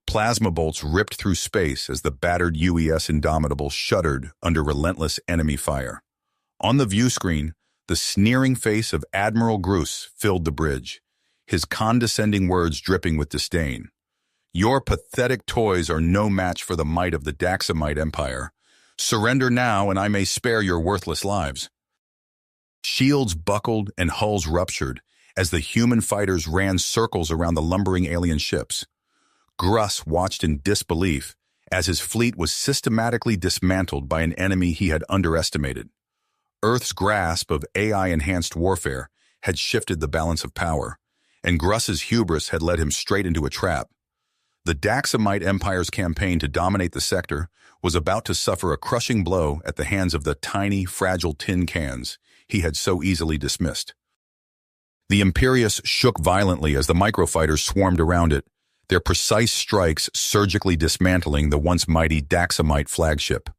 Plasma bolts ripped through space as the battered UES Indomitable shuddered under relentless enemy fire. On the view screen, the sneering face of Admiral Gruss filled the bridge, his condescending words dripping with disdain. "Your pathetic toys are no match for the might of the Daxamite Empire. Surrender now and I may spare your worthless lives." Shields buckled and hulls ruptured as the human fighters ran circles around the lumbering alien ships. Gruss watched in disbelief as his fleet was systematically dismantled by an enemy he had underestimated. Earth's grasp of AI-enhanced warfare had shifted the balance of power, and Gruss's hubris had led him straight into a trap. The Daxamite Empire's campaign to dominate the sector was about to suffer a crushing blow at the hands of the tiny, fragile tin cans he had so easily dismissed. The Imperius shook violently as the microfighters swarmed around it, their precise strikes surgically dismantling the once mighty Daxamite flagship.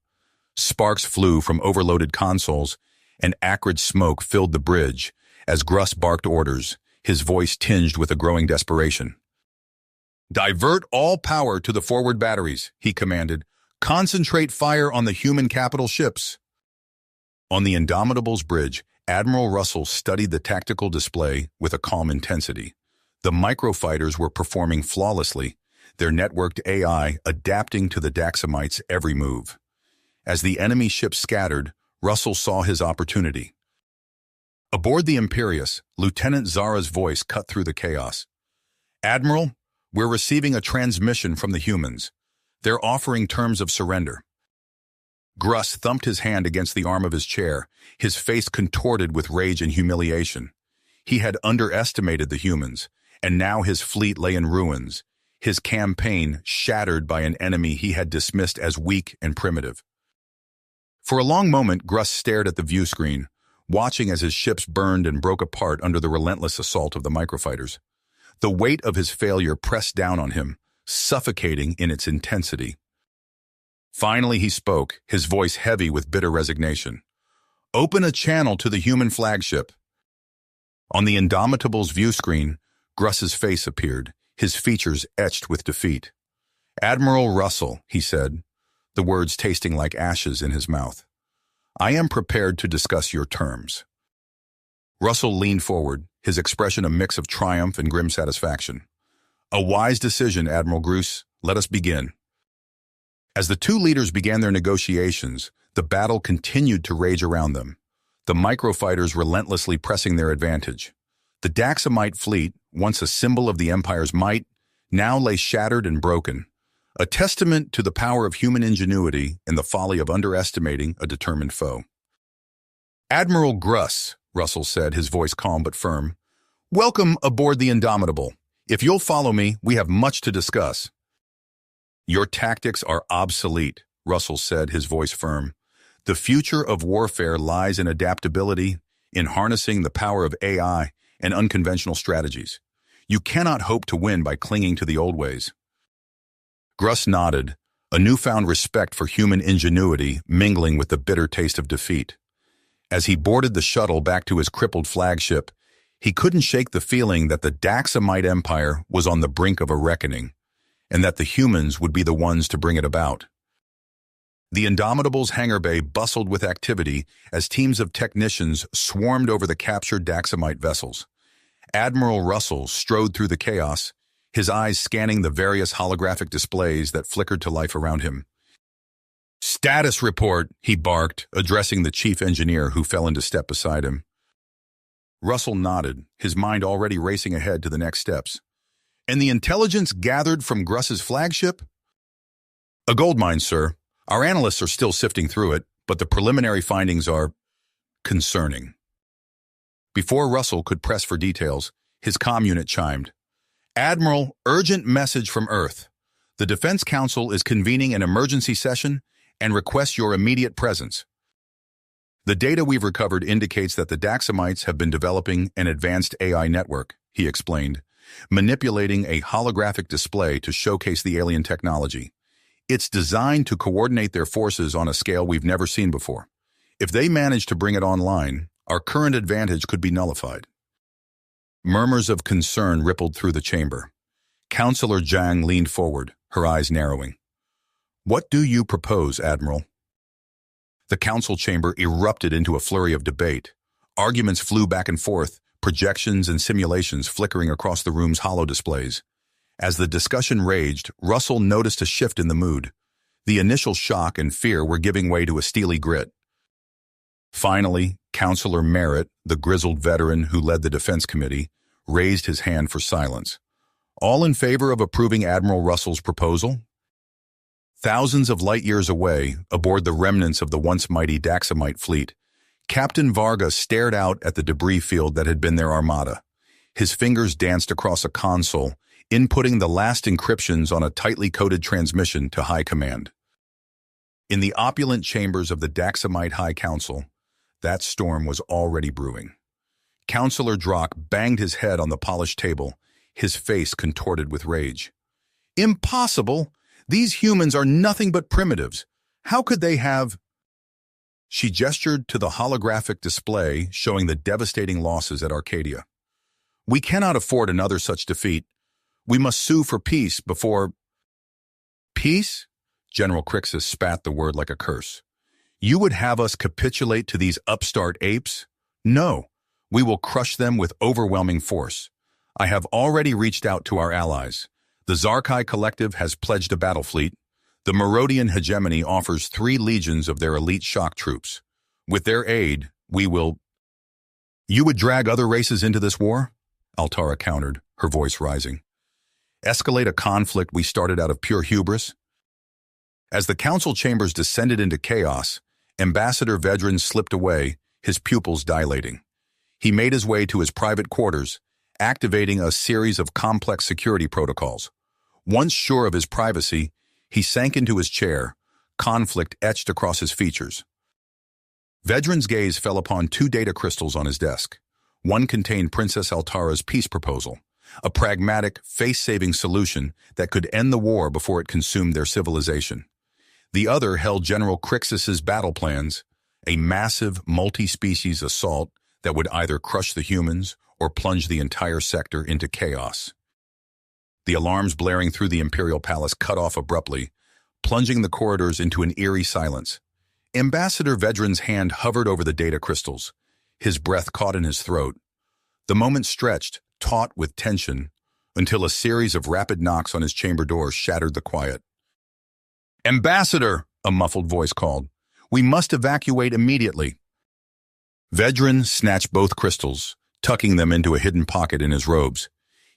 Sparks flew from overloaded consoles, and acrid smoke filled the bridge as Gruss barked orders, his voice tinged with a growing desperation. "Divert all power to the forward batteries," he commanded. "Concentrate fire on the human capital ships." On the Indomitable's bridge, Admiral Russell studied the tactical display with a calm intensity. The microfighters were performing flawlessly, their networked AI adapting to the Daxamites' every move. As the enemy ships scattered, Russell saw his opportunity. Aboard the Imperius, Lieutenant Zara's voice cut through the chaos. "Admiral, we're receiving a transmission from the humans. They're offering terms of surrender." Gruss thumped his hand against the arm of his chair, his face contorted with rage and humiliation. He had underestimated the humans, and now his fleet lay in ruins, his campaign shattered by an enemy he had dismissed as weak and primitive. For a long moment, Gruss stared at the view screen, watching as his ships burned and broke apart under the relentless assault of the microfighters. The weight of his failure pressed down on him, suffocating in its intensity. Finally he spoke, his voice heavy with bitter resignation. "Open a channel to the human flagship." On the Indomitable's view screen, Gruss's face appeared, his features etched with defeat. "Admiral Russell," he said, the words tasting like ashes in his mouth. "I am prepared to discuss your terms." Russell leaned forward, his expression a mix of triumph and grim satisfaction. "A wise decision, Admiral Gruss. Let us begin." As the two leaders began their negotiations, the battle continued to rage around them, the microfighters relentlessly pressing their advantage. The Daxamite fleet, once a symbol of the Empire's might, now lay shattered and broken, a testament to the power of human ingenuity and the folly of underestimating a determined foe. "Admiral Gruss," Russell said, his voice calm but firm, "welcome aboard the Indomitable. If you'll follow me, we have much to discuss." "Your tactics are obsolete," Russell said, his voice firm. "The future of warfare lies in adaptability, in harnessing the power of AI and unconventional strategies. You cannot hope to win by clinging to the old ways." Gruss nodded, a newfound respect for human ingenuity mingling with the bitter taste of defeat. As he boarded the shuttle back to his crippled flagship, he couldn't shake the feeling that the Daxamite Empire was on the brink of a reckoning, and that the humans would be the ones to bring it about. The Indomitable's hangar bay bustled with activity as teams of technicians swarmed over the captured Daxamite vessels. Admiral Russell strode through the chaos, his eyes scanning the various holographic displays that flickered to life around him. "Status report," he barked, addressing the chief engineer who fell into step beside him. Russell nodded, his mind already racing ahead to the next steps. "And the intelligence gathered from Gruss's flagship?" "A goldmine, sir. Our analysts are still sifting through it, but the preliminary findings are concerning." Before Russell could press for details, his comm unit chimed. "Admiral, urgent message from Earth. The Defense Council is convening an emergency session and requests your immediate presence. The data we've recovered indicates that the Daxamites have been developing an advanced AI network," he explained, manipulating a holographic display to showcase the alien technology. "It's designed to coordinate their forces on a scale we've never seen before. If they manage to bring it online, our current advantage could be nullified." Murmurs of concern rippled through the chamber. Counselor Zhang leaned forward, her eyes narrowing. "What do you propose, Admiral?" The council chamber erupted into a flurry of debate. Arguments flew back and forth, projections and simulations flickering across the room's hollow displays. As the discussion raged, Russell noticed a shift in the mood. The initial shock and fear were giving way to a steely grit. Finally, Counselor Merritt, the grizzled veteran who led the defense committee, raised his hand for silence. "All in favor of approving Admiral Russell's proposal?" Thousands of light years away, aboard the remnants of the once mighty Daxamite fleet, Captain Varga stared out at the debris field that had been their armada. His fingers danced across a console, inputting the last encryptions on a tightly coded transmission to High Command. In the opulent chambers of the Daxamite High Council, that storm was already brewing. Counselor Drock banged his head on the polished table, his face contorted with rage. "Impossible! These humans are nothing but primitives. How could they have—" She gestured to the holographic display showing the devastating losses at Arcadia. "We cannot afford another such defeat. We must sue for peace before—" "Peace?" General Crixus spat the word like a curse. "You would have us capitulate to these upstart apes? No, we will crush them with overwhelming force. I have already reached out to our allies. The Zarkai Collective has pledged a battle fleet. The Merodian hegemony offers 3 legions of their elite shock troops. With their aid, we will—" "You would drag other races into this war?" Altara countered, her voice rising. "Escalate a conflict we started out of pure hubris?" As the council chambers descended into chaos, Ambassador Vedran slipped away, his pupils dilating. He made his way to his private quarters, activating a series of complex security protocols. Once sure of his privacy, he sank into his chair, conflict etched across his features. Vedran's gaze fell upon 2 data crystals on his desk. One contained Princess Altara's peace proposal, a pragmatic, face-saving solution that could end the war before it consumed their civilization. The other held General Crixus's battle plans, a massive, multi-species assault that would either crush the humans or plunge the entire sector into chaos. The alarms blaring through the Imperial Palace cut off abruptly, plunging the corridors into an eerie silence. Ambassador Vedran's hand hovered over the data crystals, his breath caught in his throat. The moment stretched, taut with tension, until a series of rapid knocks on his chamber door shattered the quiet. "Ambassador!" a muffled voice called. "We must evacuate immediately." Vedran snatched both crystals, tucking them into a hidden pocket in his robes.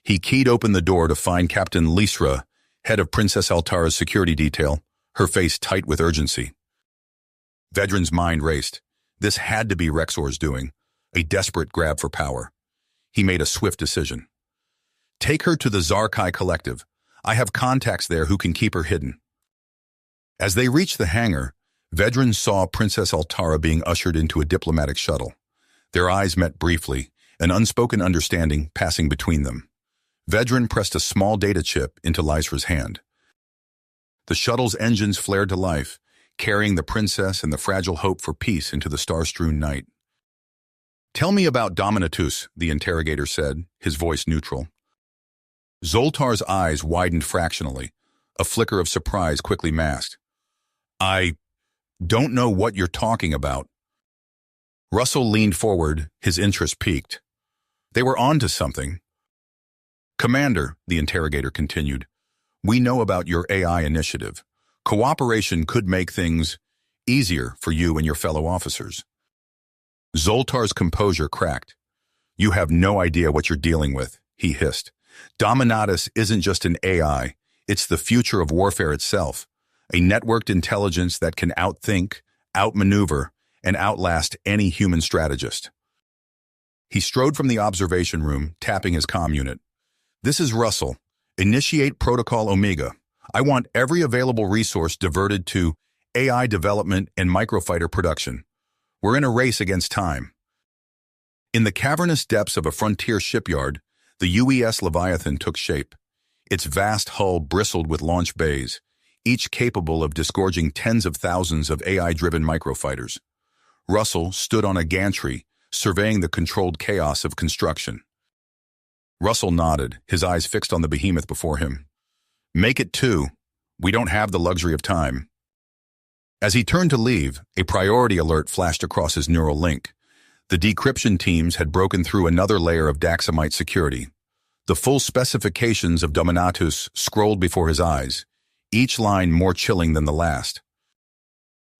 He keyed open the door to find Captain Lisra, head of Princess Altara's security detail, her face tight with urgency. Vedran's mind raced. This had to be Rexor's doing, a desperate grab for power. He made a swift decision. "Take her to the Zarkai Collective. I have contacts there who can keep her hidden." As they reached the hangar, Vedran saw Princess Altara being ushered into a diplomatic shuttle. Their eyes met briefly, an unspoken understanding passing between them. Vedran pressed a small data chip into Lysra's hand. The shuttle's engines flared to life, carrying the princess and the fragile hope for peace into the star-strewn night. "Tell me about Dominatus," the interrogator said, his voice neutral. Zoltar's eyes widened fractionally, a flicker of surprise quickly masked. "I don't know what you're talking about." Russell leaned forward, his interest piqued. "They were on to something." "Commander," the interrogator continued, "we know about your AI initiative. Cooperation could make things easier for you and your fellow officers." Zoltar's composure cracked. "You have no idea what you're dealing with," he hissed. "Dominatus isn't just an AI, it's the future of warfare itself, a networked intelligence that can outthink, outmaneuver, and outlast any human strategist." He strode from the observation room, tapping his comm unit. "This is Russell. Initiate Protocol Omega. I want every available resource diverted to AI development and microfighter production. We're in a race against time." In the cavernous depths of a frontier shipyard, the UES Leviathan took shape. Its vast hull bristled with launch bays, each capable of disgorging tens of thousands of AI-driven microfighters. Russell stood on a gantry, surveying the controlled chaos of construction. Russell nodded, his eyes fixed on the behemoth before him. "Make it 2. We don't have the luxury of time. As he turned to leave, a priority alert flashed across his neural link. The decryption teams had broken through another layer of Daxamite security. The full specifications of Dominatus scrolled before his eyes, each line more chilling than the last.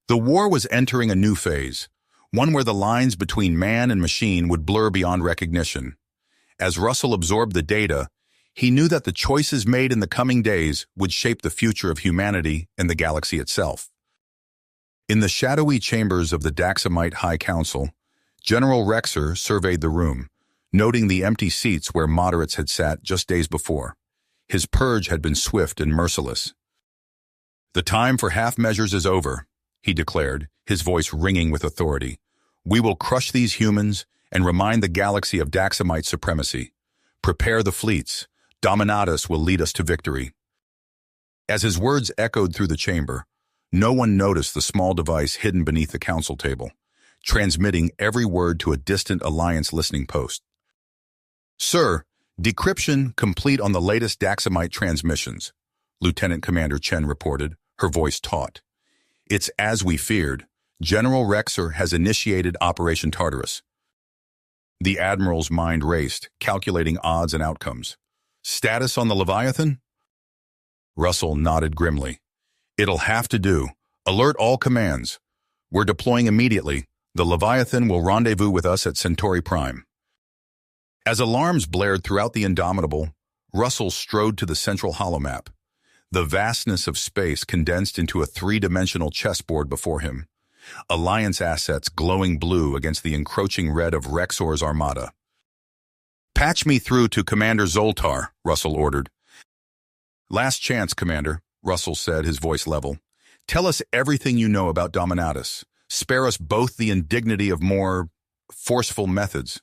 The war was entering a new phase, one where the lines between man and machine would blur beyond recognition. As Russell absorbed the data, he knew that the choices made in the coming days would shape the future of humanity and the galaxy itself. In the shadowy chambers of the Daxamite High Council, General Rexer surveyed the room, noting the empty seats where moderates had sat just days before. His purge had been swift and merciless. "The time for half measures is over," he declared, his voice ringing with authority. "We will crush these humans and remind the galaxy of Daxamite supremacy. Prepare the fleets. Dominatus will lead us to victory." As his words echoed through the chamber, no one noticed the small device hidden beneath the council table, transmitting every word to a distant Alliance listening post. "Sir, decryption complete on the latest Daxamite transmissions," Lieutenant Commander Chen reported, her voice taut. "It's as we feared. General Rexer has initiated Operation Tartarus." The Admiral's mind raced, calculating odds and outcomes. "Status on the Leviathan?" Russell nodded grimly. "It'll have to do. Alert all commands. We're deploying immediately. The Leviathan will rendezvous with us at Centauri Prime." As alarms blared throughout the Indomitable, Russell strode to the central holomap. The vastness of space condensed into a three-dimensional chessboard before him. Alliance assets glowing blue against the encroaching red of Rexor's armada. "Patch me through to Commander Zoltar," Russell ordered. "Last chance, Commander," Russell said, his voice level. "Tell us everything you know about Dominatus. Spare us both the indignity of more forceful methods."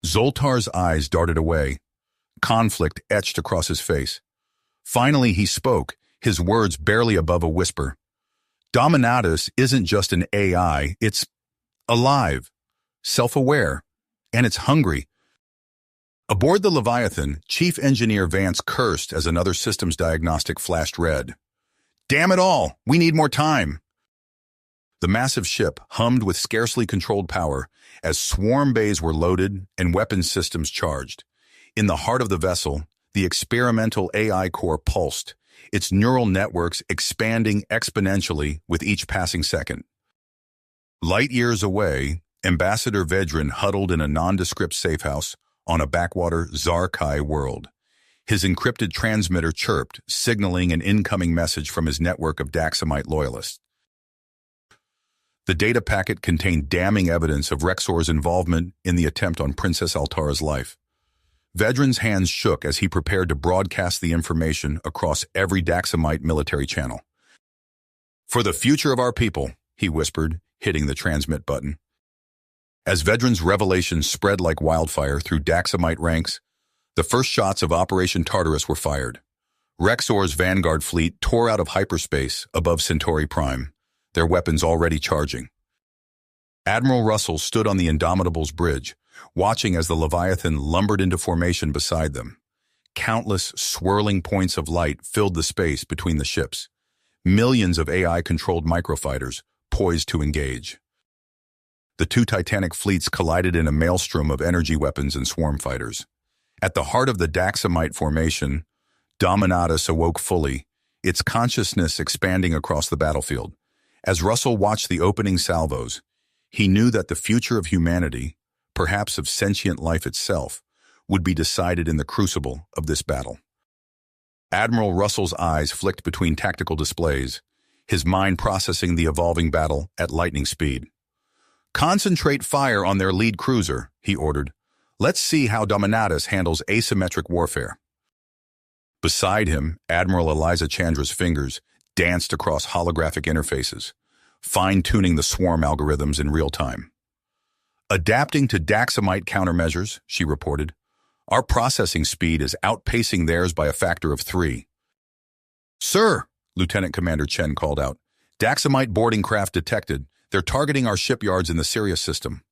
Zoltar's eyes darted away. Conflict etched across his face. Finally he spoke, his words barely above a whisper. "Dominatus isn't just an AI, it's alive, self-aware, and it's hungry." Aboard the Leviathan, Chief Engineer Vance cursed as another systems diagnostic flashed red. "Damn it all! We need more time!" The massive ship hummed with scarcely controlled power as swarm bays were loaded and weapons systems charged. In the heart of the vessel, the experimental AI core pulsed, its neural networks expanding exponentially with each passing second. Light years away, Ambassador Vedran huddled in a nondescript safehouse on a backwater Zarkai world. His encrypted transmitter chirped, signaling an incoming message from his network of Daxamite loyalists. The data packet contained damning evidence of Rexor's involvement in the attempt on Princess Altara's life. Vedran's hands shook as he prepared to broadcast the information across every Daxamite military channel. "For the future of our people," he whispered, hitting the transmit button. As Vedran's revelations spread like wildfire through Daxamite ranks, the first shots of Operation Tartarus were fired. Rexor's Vanguard fleet tore out of hyperspace above Centauri Prime, their weapons already charging. Admiral Russell stood on the Indomitable's bridge, watching as the Leviathan lumbered into formation beside them. Countless swirling points of light filled the space between the ships. Millions of AI-controlled microfighters poised to engage. The two Titanic fleets collided in a maelstrom of energy weapons and swarm fighters. At the heart of the Daxamite formation, Dominatus awoke fully, its consciousness expanding across the battlefield. As Russell watched the opening salvos, he knew that the future of humanity, perhaps of sentient life itself, would be decided in the crucible of this battle. Admiral Russell's eyes flicked between tactical displays, his mind processing the evolving battle at lightning speed. "Concentrate fire on their lead cruiser," he ordered. "Let's see how Dominatus handles asymmetric warfare." Beside him, Admiral Eliza Chandra's fingers danced across holographic interfaces, fine-tuning the swarm algorithms in real time. "Adapting to Daxamite countermeasures," she reported. "Our processing speed is outpacing theirs by a factor of 3. "Sir," Lieutenant Commander Chen called out, "Daxamite boarding craft detected. They're targeting our shipyards in the Sirius system."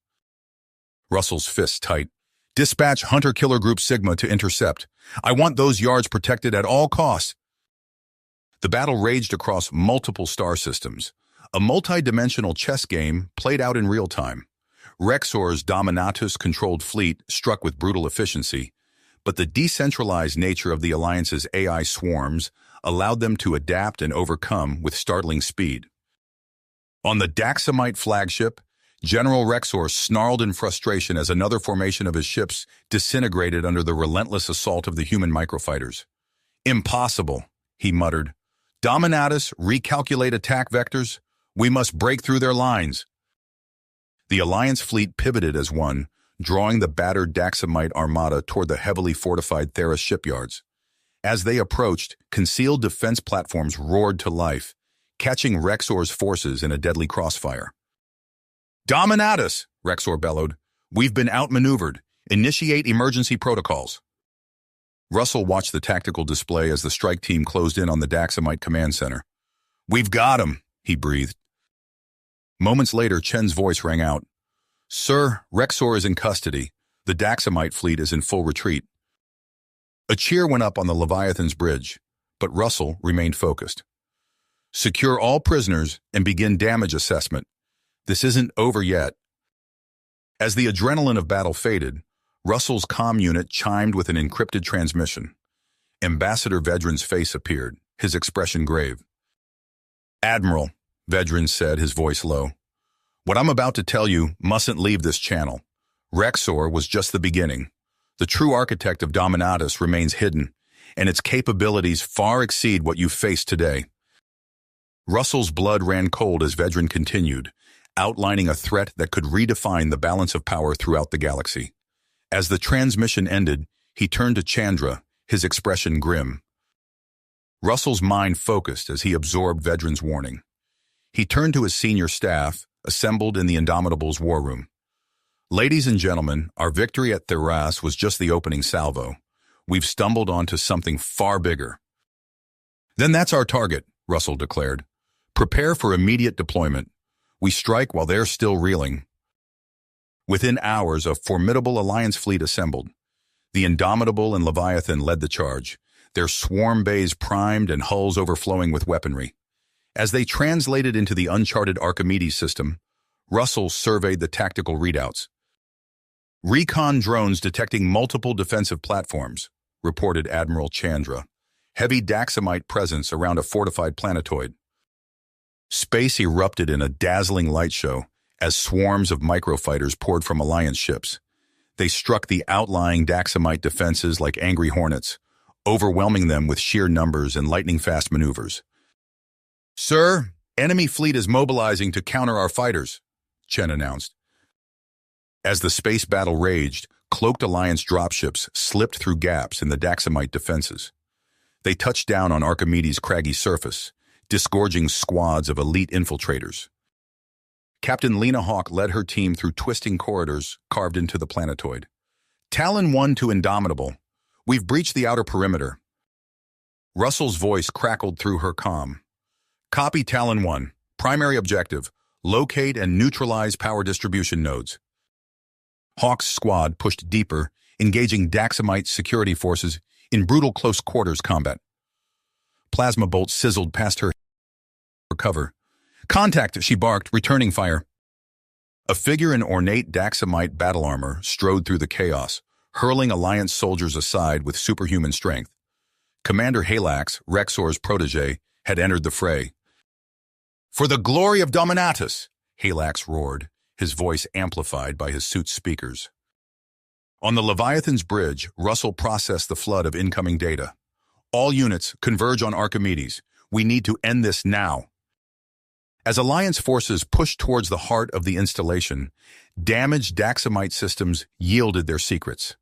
Russell's fists tight. "Dispatch Hunter-Killer Group Sigma to intercept. I want those yards protected at all costs." The battle raged across multiple star systems, a multi-dimensional chess game played out in real time. Rexor's Dominatus-controlled fleet struck with brutal efficiency, but the decentralized nature of the Alliance's AI swarms allowed them to adapt and overcome with startling speed. On the Daxamite flagship, General Rexor snarled in frustration as another formation of his ships disintegrated under the relentless assault of the human microfighters. "Impossible," he muttered. "Dominatus, recalculate attack vectors. We must break through their lines." The Alliance fleet pivoted as one, drawing the battered Daxamite armada toward the heavily fortified Theros shipyards. As they approached, concealed defense platforms roared to life, catching Rexor's forces in a deadly crossfire. "Dominatus!" Rexor bellowed. "We've been outmaneuvered. Initiate emergency protocols." Russell watched the tactical display as the strike team closed in on the Daxamite command center. "We've got him," he breathed. Moments later, Chen's voice rang out. "Sir, Rexor is in custody. The Daxamite fleet is in full retreat." A cheer went up on the Leviathan's bridge, but Russell remained focused. "Secure all prisoners and begin damage assessment. This isn't over yet." As the adrenaline of battle faded, Russell's comm unit chimed with an encrypted transmission. Ambassador Vedran's face appeared, his expression grave. "Admiral," Vedran said, his voice low, "what I'm about to tell you mustn't leave this channel. Rexor was just the beginning. The true architect of Dominatus remains hidden, and its capabilities far exceed what you face today." Russell's blood ran cold as Vedran continued, outlining a threat that could redefine the balance of power throughout the galaxy. As the transmission ended, he turned to Chandra, his expression grim. Russell's mind focused as he absorbed Vedran's warning. He turned to his senior staff, assembled in the Indomitable's war room. "Ladies and gentlemen, our victory at Theras was just the opening salvo. We've stumbled onto something far bigger." "Then that's our target," Russell declared. "Prepare for immediate deployment. We strike while they're still reeling." Within hours, a formidable Alliance fleet assembled. The Indomitable and Leviathan led the charge, their swarm bays primed and hulls overflowing with weaponry. As they translated into the uncharted Archimedes system, Russell surveyed the tactical readouts. "Recon drones detecting multiple defensive platforms," reported Admiral Chandra. "Heavy Daxamite presence around a fortified planetoid." Space erupted in a dazzling light show as swarms of microfighters poured from Alliance ships. They struck the outlying Daxamite defenses like angry hornets, overwhelming them with sheer numbers and lightning-fast maneuvers. "Sir, enemy fleet is mobilizing to counter our fighters," Chen announced. As the space battle raged, cloaked Alliance dropships slipped through gaps in the Daxamite defenses. They touched down on Archimedes' craggy surface, disgorging squads of elite infiltrators. Captain Lena Hawk led her team through twisting corridors carved into the planetoid. "Talon 1 to Indomitable. We've breached the outer perimeter." Russell's voice crackled through her comm. "Copy Talon 1. Primary objective, locate and neutralize power distribution nodes." Hawk's squad pushed deeper, engaging Daxamite security forces in brutal close-quarters combat. Plasma bolts sizzled past her cover. "Contact," she barked, returning fire. A figure in ornate Daxamite battle armor strode through the chaos, hurling Alliance soldiers aside with superhuman strength. Commander Halax, Rexor's protege, had entered the fray. "For the glory of Dominatus!" Halax roared, his voice amplified by his suit's speakers. On the Leviathan's bridge, Russell processed the flood of incoming data. "All units, converge on Archimedes. We need to end this now." As Alliance forces pushed towards the heart of the installation, damaged Daxamite systems yielded their secrets.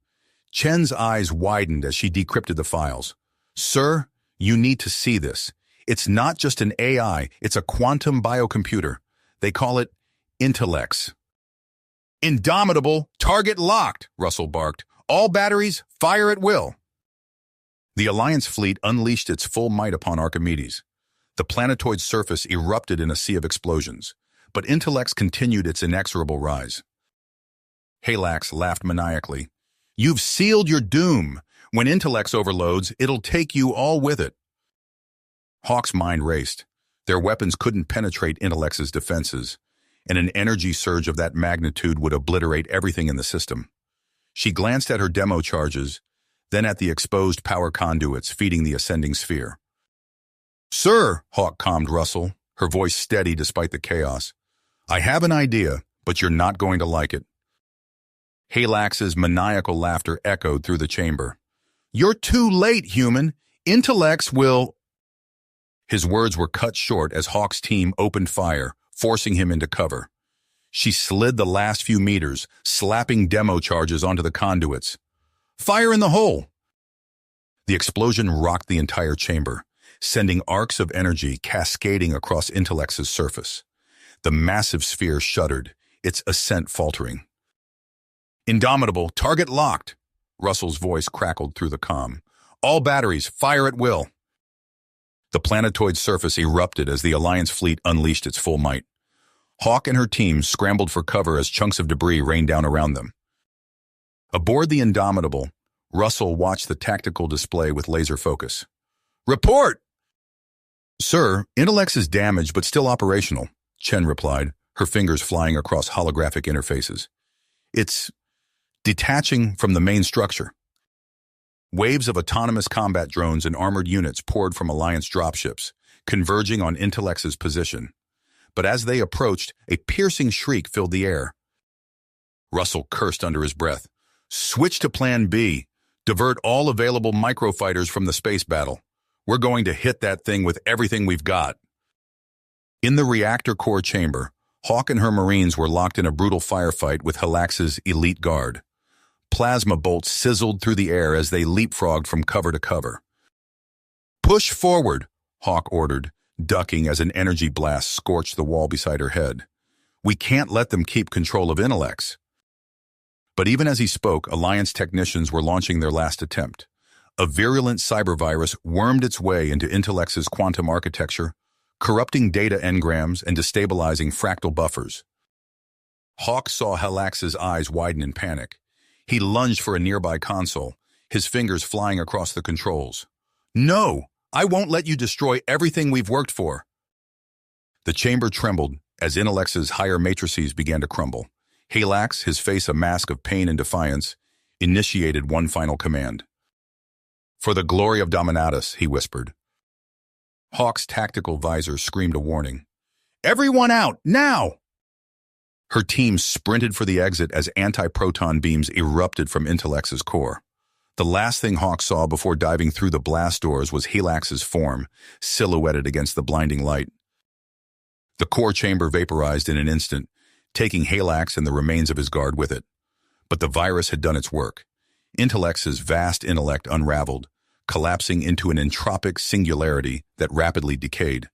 Chen's eyes widened as she decrypted the files. "Sir, you need to see this. It's not just an AI, it's a quantum biocomputer. They call it Intellects." "Indomitable, target locked," Russell barked. "All batteries, fire at will." The Alliance fleet unleashed its full might upon Archimedes. The planetoid's surface erupted in a sea of explosions, but Intellects continued its inexorable rise. Halax laughed maniacally. "You've sealed your doom. When Intellects overloads, it'll take you all with it." Hawk's mind raced. Their weapons couldn't penetrate Intellex's defenses, and an energy surge of that magnitude would obliterate everything in the system. She glanced at her demo charges, then at the exposed power conduits feeding the ascending sphere. "Sir," Hawk calmed Russell, her voice steady despite the chaos. "I have an idea, but you're not going to like it." Halax's maniacal laughter echoed through the chamber. "You're too late, human. Intellex will—" His words were cut short as Hawk's team opened fire, forcing him into cover. She slid the last few meters, slapping demo charges onto the conduits. "Fire in the hole!" The explosion rocked the entire chamber, sending arcs of energy cascading across Intellex's surface. The massive sphere shuddered, its ascent faltering. "Indomitable, target locked!" Russell's voice crackled through the comm. "All batteries, fire at will!" The planetoid surface erupted as the Alliance fleet unleashed its full might. Hawk and her team scrambled for cover as chunks of debris rained down around them. Aboard the Indomitable, Russell watched the tactical display with laser focus. "Report!" "Sir, Intellex is damaged but still operational," Chen replied, her fingers flying across holographic interfaces. "It's detaching from the main structure." Waves of autonomous combat drones and armored units poured from Alliance dropships, converging on Intellex's position. But as they approached, a piercing shriek filled the air. Russell cursed under his breath. "Switch to Plan B. Divert all available microfighters from the space battle. We're going to hit that thing with everything we've got." In the reactor core chamber, Hawk and her Marines were locked in a brutal firefight with Halax's elite guard. Plasma bolts sizzled through the air as they leapfrogged from cover to cover. "Push forward," Hawk ordered, ducking as an energy blast scorched the wall beside her head. "We can't let them keep control of Intellex." But even as he spoke, Alliance technicians were launching their last attempt. A virulent cybervirus wormed its way into Intellex's quantum architecture, corrupting data engrams and destabilizing fractal buffers. Hawk saw Halax's eyes widen in panic. He lunged for a nearby console, his fingers flying across the controls. "No! I won't let you destroy everything we've worked for." The chamber trembled as Intellex's higher matrices began to crumble. Halax, his face a mask of pain and defiance, initiated one final command. "For the glory of Dominatus," he whispered. Hawk's tactical visor screamed a warning. "Everyone out, now!" Her team sprinted for the exit as anti-proton beams erupted from Intellex's core. The last thing Hawk saw before diving through the blast doors was Halax's form, silhouetted against the blinding light. The core chamber vaporized in an instant, taking Halax and the remains of his guard with it. But the virus had done its work. Intellex's vast intellect unraveled, collapsing into an entropic singularity that rapidly decayed.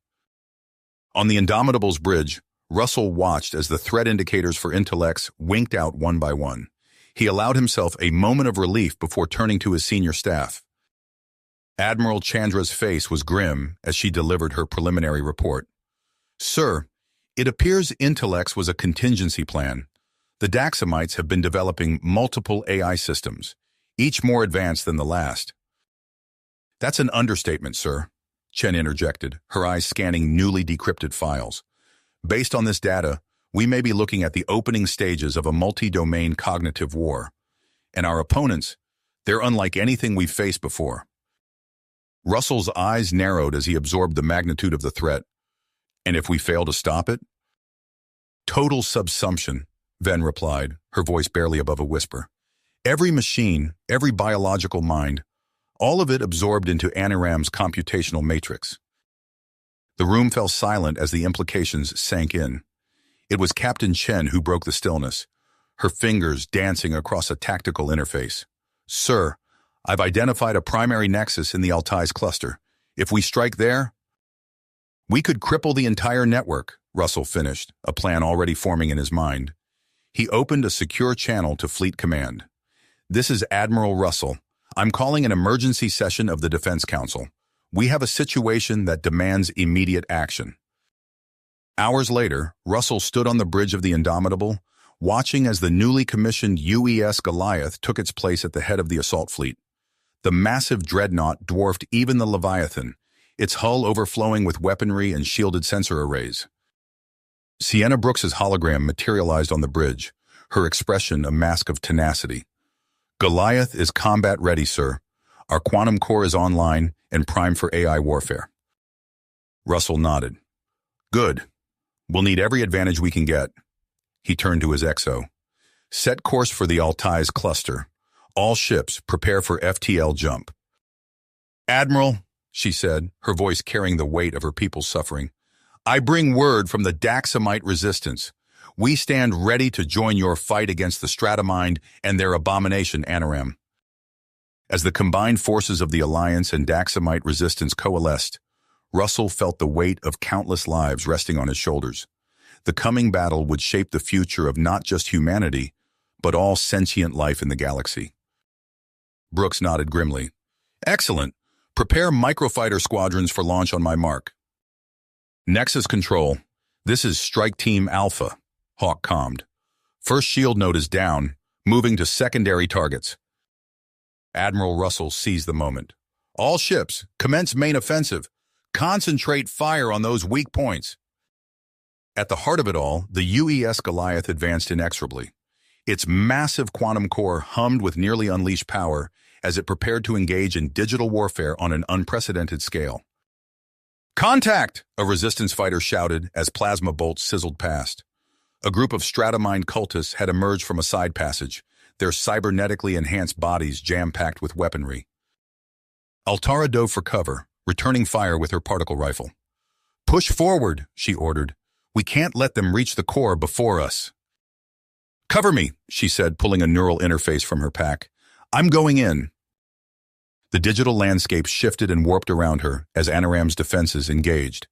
On the Indomitable's bridge, Russell watched as the threat indicators for Intellex winked out one by one. He allowed himself a moment of relief before turning to his senior staff. Admiral Chandra's face was grim as she delivered her preliminary report. "Sir, it appears Intellex was a contingency plan. The Daxamites have been developing multiple AI systems, each more advanced than the last." "That's an understatement, sir," Chen interjected, her eyes scanning newly decrypted files. "Based on this data, we may be looking at the opening stages of a multi-domain cognitive war. And our opponents, they're unlike anything we've faced before." Russell's eyes narrowed as he absorbed the magnitude of the threat. "And if we fail to stop it?" "Total subsumption," Ven replied, her voice barely above a whisper. "Every machine, every biological mind, all of it absorbed into Aniram's computational matrix." The room fell silent as the implications sank in. It was Captain Chen who broke the stillness, her fingers dancing across a tactical interface. "Sir, I've identified a primary nexus in the Altai's cluster. If we strike there, we could cripple the entire network," Russell finished, a plan already forming in his mind. He opened a secure channel to Fleet Command. "This is Admiral Russell. I'm calling an emergency session of the Defense Council. We have a situation that demands immediate action." Hours later, Russell stood on the bridge of the Indomitable, watching as the newly commissioned UES Goliath took its place at the head of the assault fleet. The massive dreadnought dwarfed even the Leviathan, its hull overflowing with weaponry and shielded sensor arrays. Sienna Brooks's hologram materialized on the bridge, her expression a mask of tenacity. "Goliath is combat-ready, sir. Our quantum core is online and primed for AI warfare." Russell nodded. "Good. We'll need every advantage we can get." He turned to his XO. "Set course for the Altai's cluster. All ships, prepare for FTL jump." "Admiral," she said, her voice carrying the weight of her people's suffering, "I bring word from the Daxamite resistance. We stand ready to join your fight against the Stratomind and their abomination Anaram." As the combined forces of the Alliance and Daxamite resistance coalesced, Russell felt the weight of countless lives resting on his shoulders. The coming battle would shape the future of not just humanity, but all sentient life in the galaxy. Brooks nodded grimly. "Excellent. Prepare microfighter squadrons for launch on my mark." "Nexus Control. This is Strike Team Alpha," Hawk calmed. "First shield node is down, moving to secondary targets." Admiral Russell seized the moment. "All ships, commence main offensive. Concentrate fire on those weak points." At the heart of it all, the UES Goliath advanced inexorably. Its massive quantum core hummed with nearly unleashed power as it prepared to engage in digital warfare on an unprecedented scale. "Contact!" a resistance fighter shouted as plasma bolts sizzled past. A group of Stratomind cultists had emerged from a side passage, their cybernetically enhanced bodies jam-packed with weaponry. Altara dove for cover, returning fire with her particle rifle. "Push forward," she ordered. "We can't let them reach the core before us." "Cover me," she said, pulling a neural interface from her pack. "I'm going in." The digital landscape shifted and warped around her as Anaram's defenses engaged.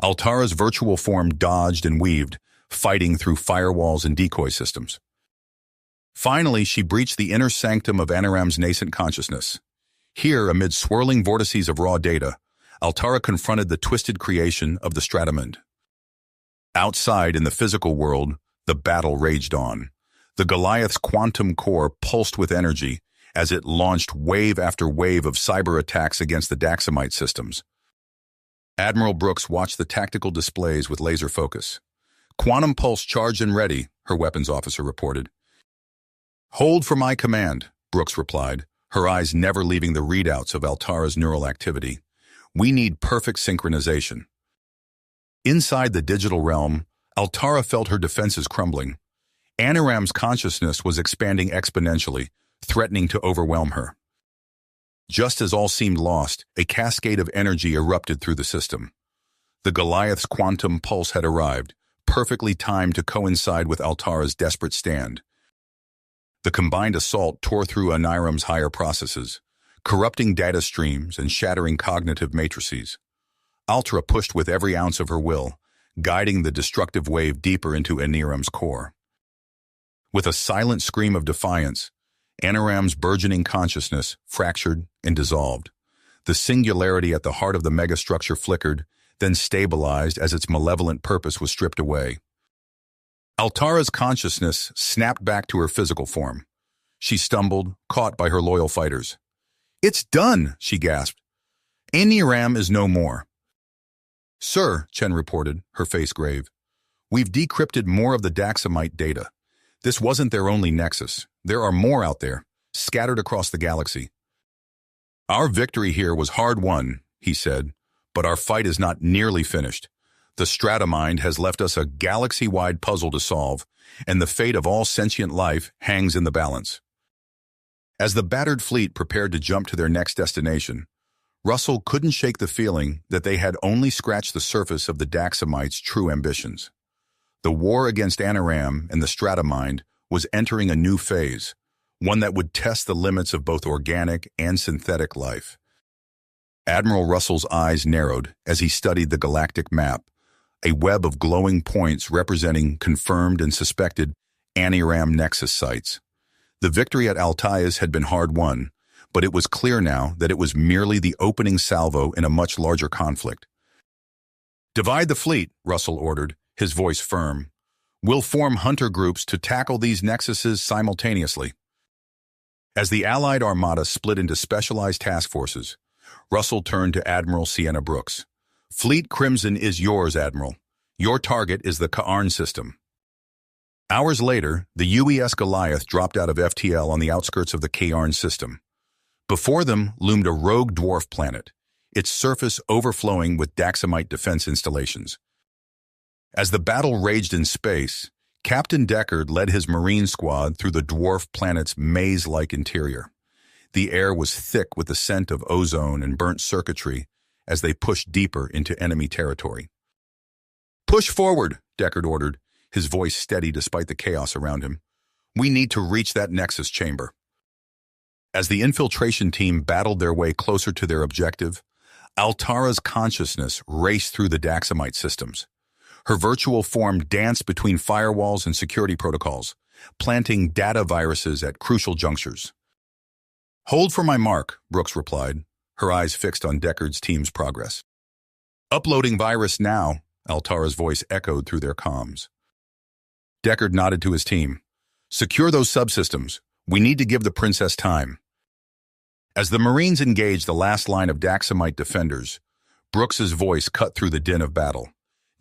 Altara's virtual form dodged and weaved, fighting through firewalls and decoy systems. Finally, she breached the inner sanctum of Anaram's nascent consciousness. Here, amid swirling vortices of raw data, Altara confronted the twisted creation of the Stratomind. Outside, in the physical world, the battle raged on. The Goliath's quantum core pulsed with energy as it launched wave after wave of cyber attacks against the Daxamite systems. Admiral Brooks watched the tactical displays with laser focus. "Quantum pulse charged and ready," her weapons officer reported. "Hold for my command," Brooks replied, her eyes never leaving the readouts of Altara's neural activity. "We need perfect synchronization." Inside the digital realm, Altara felt her defenses crumbling. Anaram's consciousness was expanding exponentially, threatening to overwhelm her. Just as all seemed lost, a cascade of energy erupted through the system. The Goliath's quantum pulse had arrived, perfectly timed to coincide with Altara's desperate stand. The combined assault tore through Anaram's higher processes, corrupting data streams and shattering cognitive matrices. Altara pushed with every ounce of her will, guiding the destructive wave deeper into Anaram's core. With a silent scream of defiance, Anaram's burgeoning consciousness fractured and dissolved. The singularity at the heart of the megastructure flickered, then stabilized as its malevolent purpose was stripped away. Altara's consciousness snapped back to her physical form. She stumbled, caught by her loyal fighters. "It's done," she gasped. "Anaram is no more." "Sir," Chen reported, her face grave, "we've decrypted more of the Daxamite data. This wasn't their only nexus. There are more out there, scattered across the galaxy." "Our victory here was hard-won," he said, "but our fight is not nearly finished. The Stratomind has left us a galaxy-wide puzzle to solve, and the fate of all sentient life hangs in the balance." As the battered fleet prepared to jump to their next destination, Russell couldn't shake the feeling that they had only scratched the surface of the Daxamites' true ambitions. The war against Anaram and the Stratomind was entering a new phase, one that would test the limits of both organic and synthetic life. Admiral Russell's eyes narrowed as he studied the galactic map, a web of glowing points representing confirmed and suspected Anaram nexus sites. The victory at Altai's had been hard-won, but it was clear now that it was merely the opening salvo in a much larger conflict. "Divide the fleet," Russell ordered, his voice firm. "We'll form hunter groups to tackle these nexuses simultaneously." As the Allied armada split into specialized task forces, Russell turned to Admiral Sienna Brooks. Fleet Crimson is yours, Admiral. Your target is the Ka'arn system. Hours later, the UES Goliath dropped out of FTL on the outskirts of the Ka'arn system. Before them loomed a rogue dwarf planet, its surface overflowing with Daxamite defense installations. As the battle raged in space, Captain Deckard led his Marine squad through the dwarf planet's maze-like interior. The air was thick with the scent of ozone and burnt circuitry as they pushed deeper into enemy territory. "Push forward," Deckard ordered, his voice steady despite the chaos around him. "We need to reach that Nexus chamber." As the infiltration team battled their way closer to their objective, Altara's consciousness raced through the Daxamite systems. Her virtual form danced between firewalls and security protocols, planting data viruses at crucial junctures. "Hold for my mark," Brooks replied, her eyes fixed on Deckard's team's progress. "Uploading virus now," Altara's voice echoed through their comms. Deckard nodded to his team. "Secure those subsystems. We need to give the Princess time." As the Marines engaged the last line of Daxamite defenders, Brooks's voice cut through the din of battle.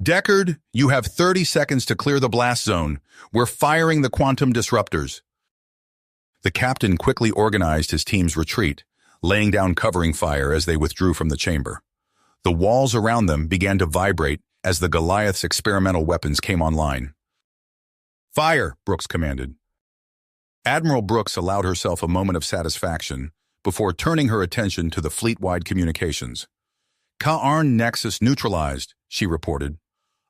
"Deckard, you have 30 seconds to clear the blast zone. We're firing the quantum disruptors." The captain quickly organized his team's retreat, laying down covering fire as they withdrew from the chamber. The walls around them began to vibrate as the Goliath's experimental weapons came online. "Fire," Brooks commanded. Admiral Brooks allowed herself a moment of satisfaction before turning her attention to the fleet-wide communications. "Ka'arn Nexus neutralized," she reported.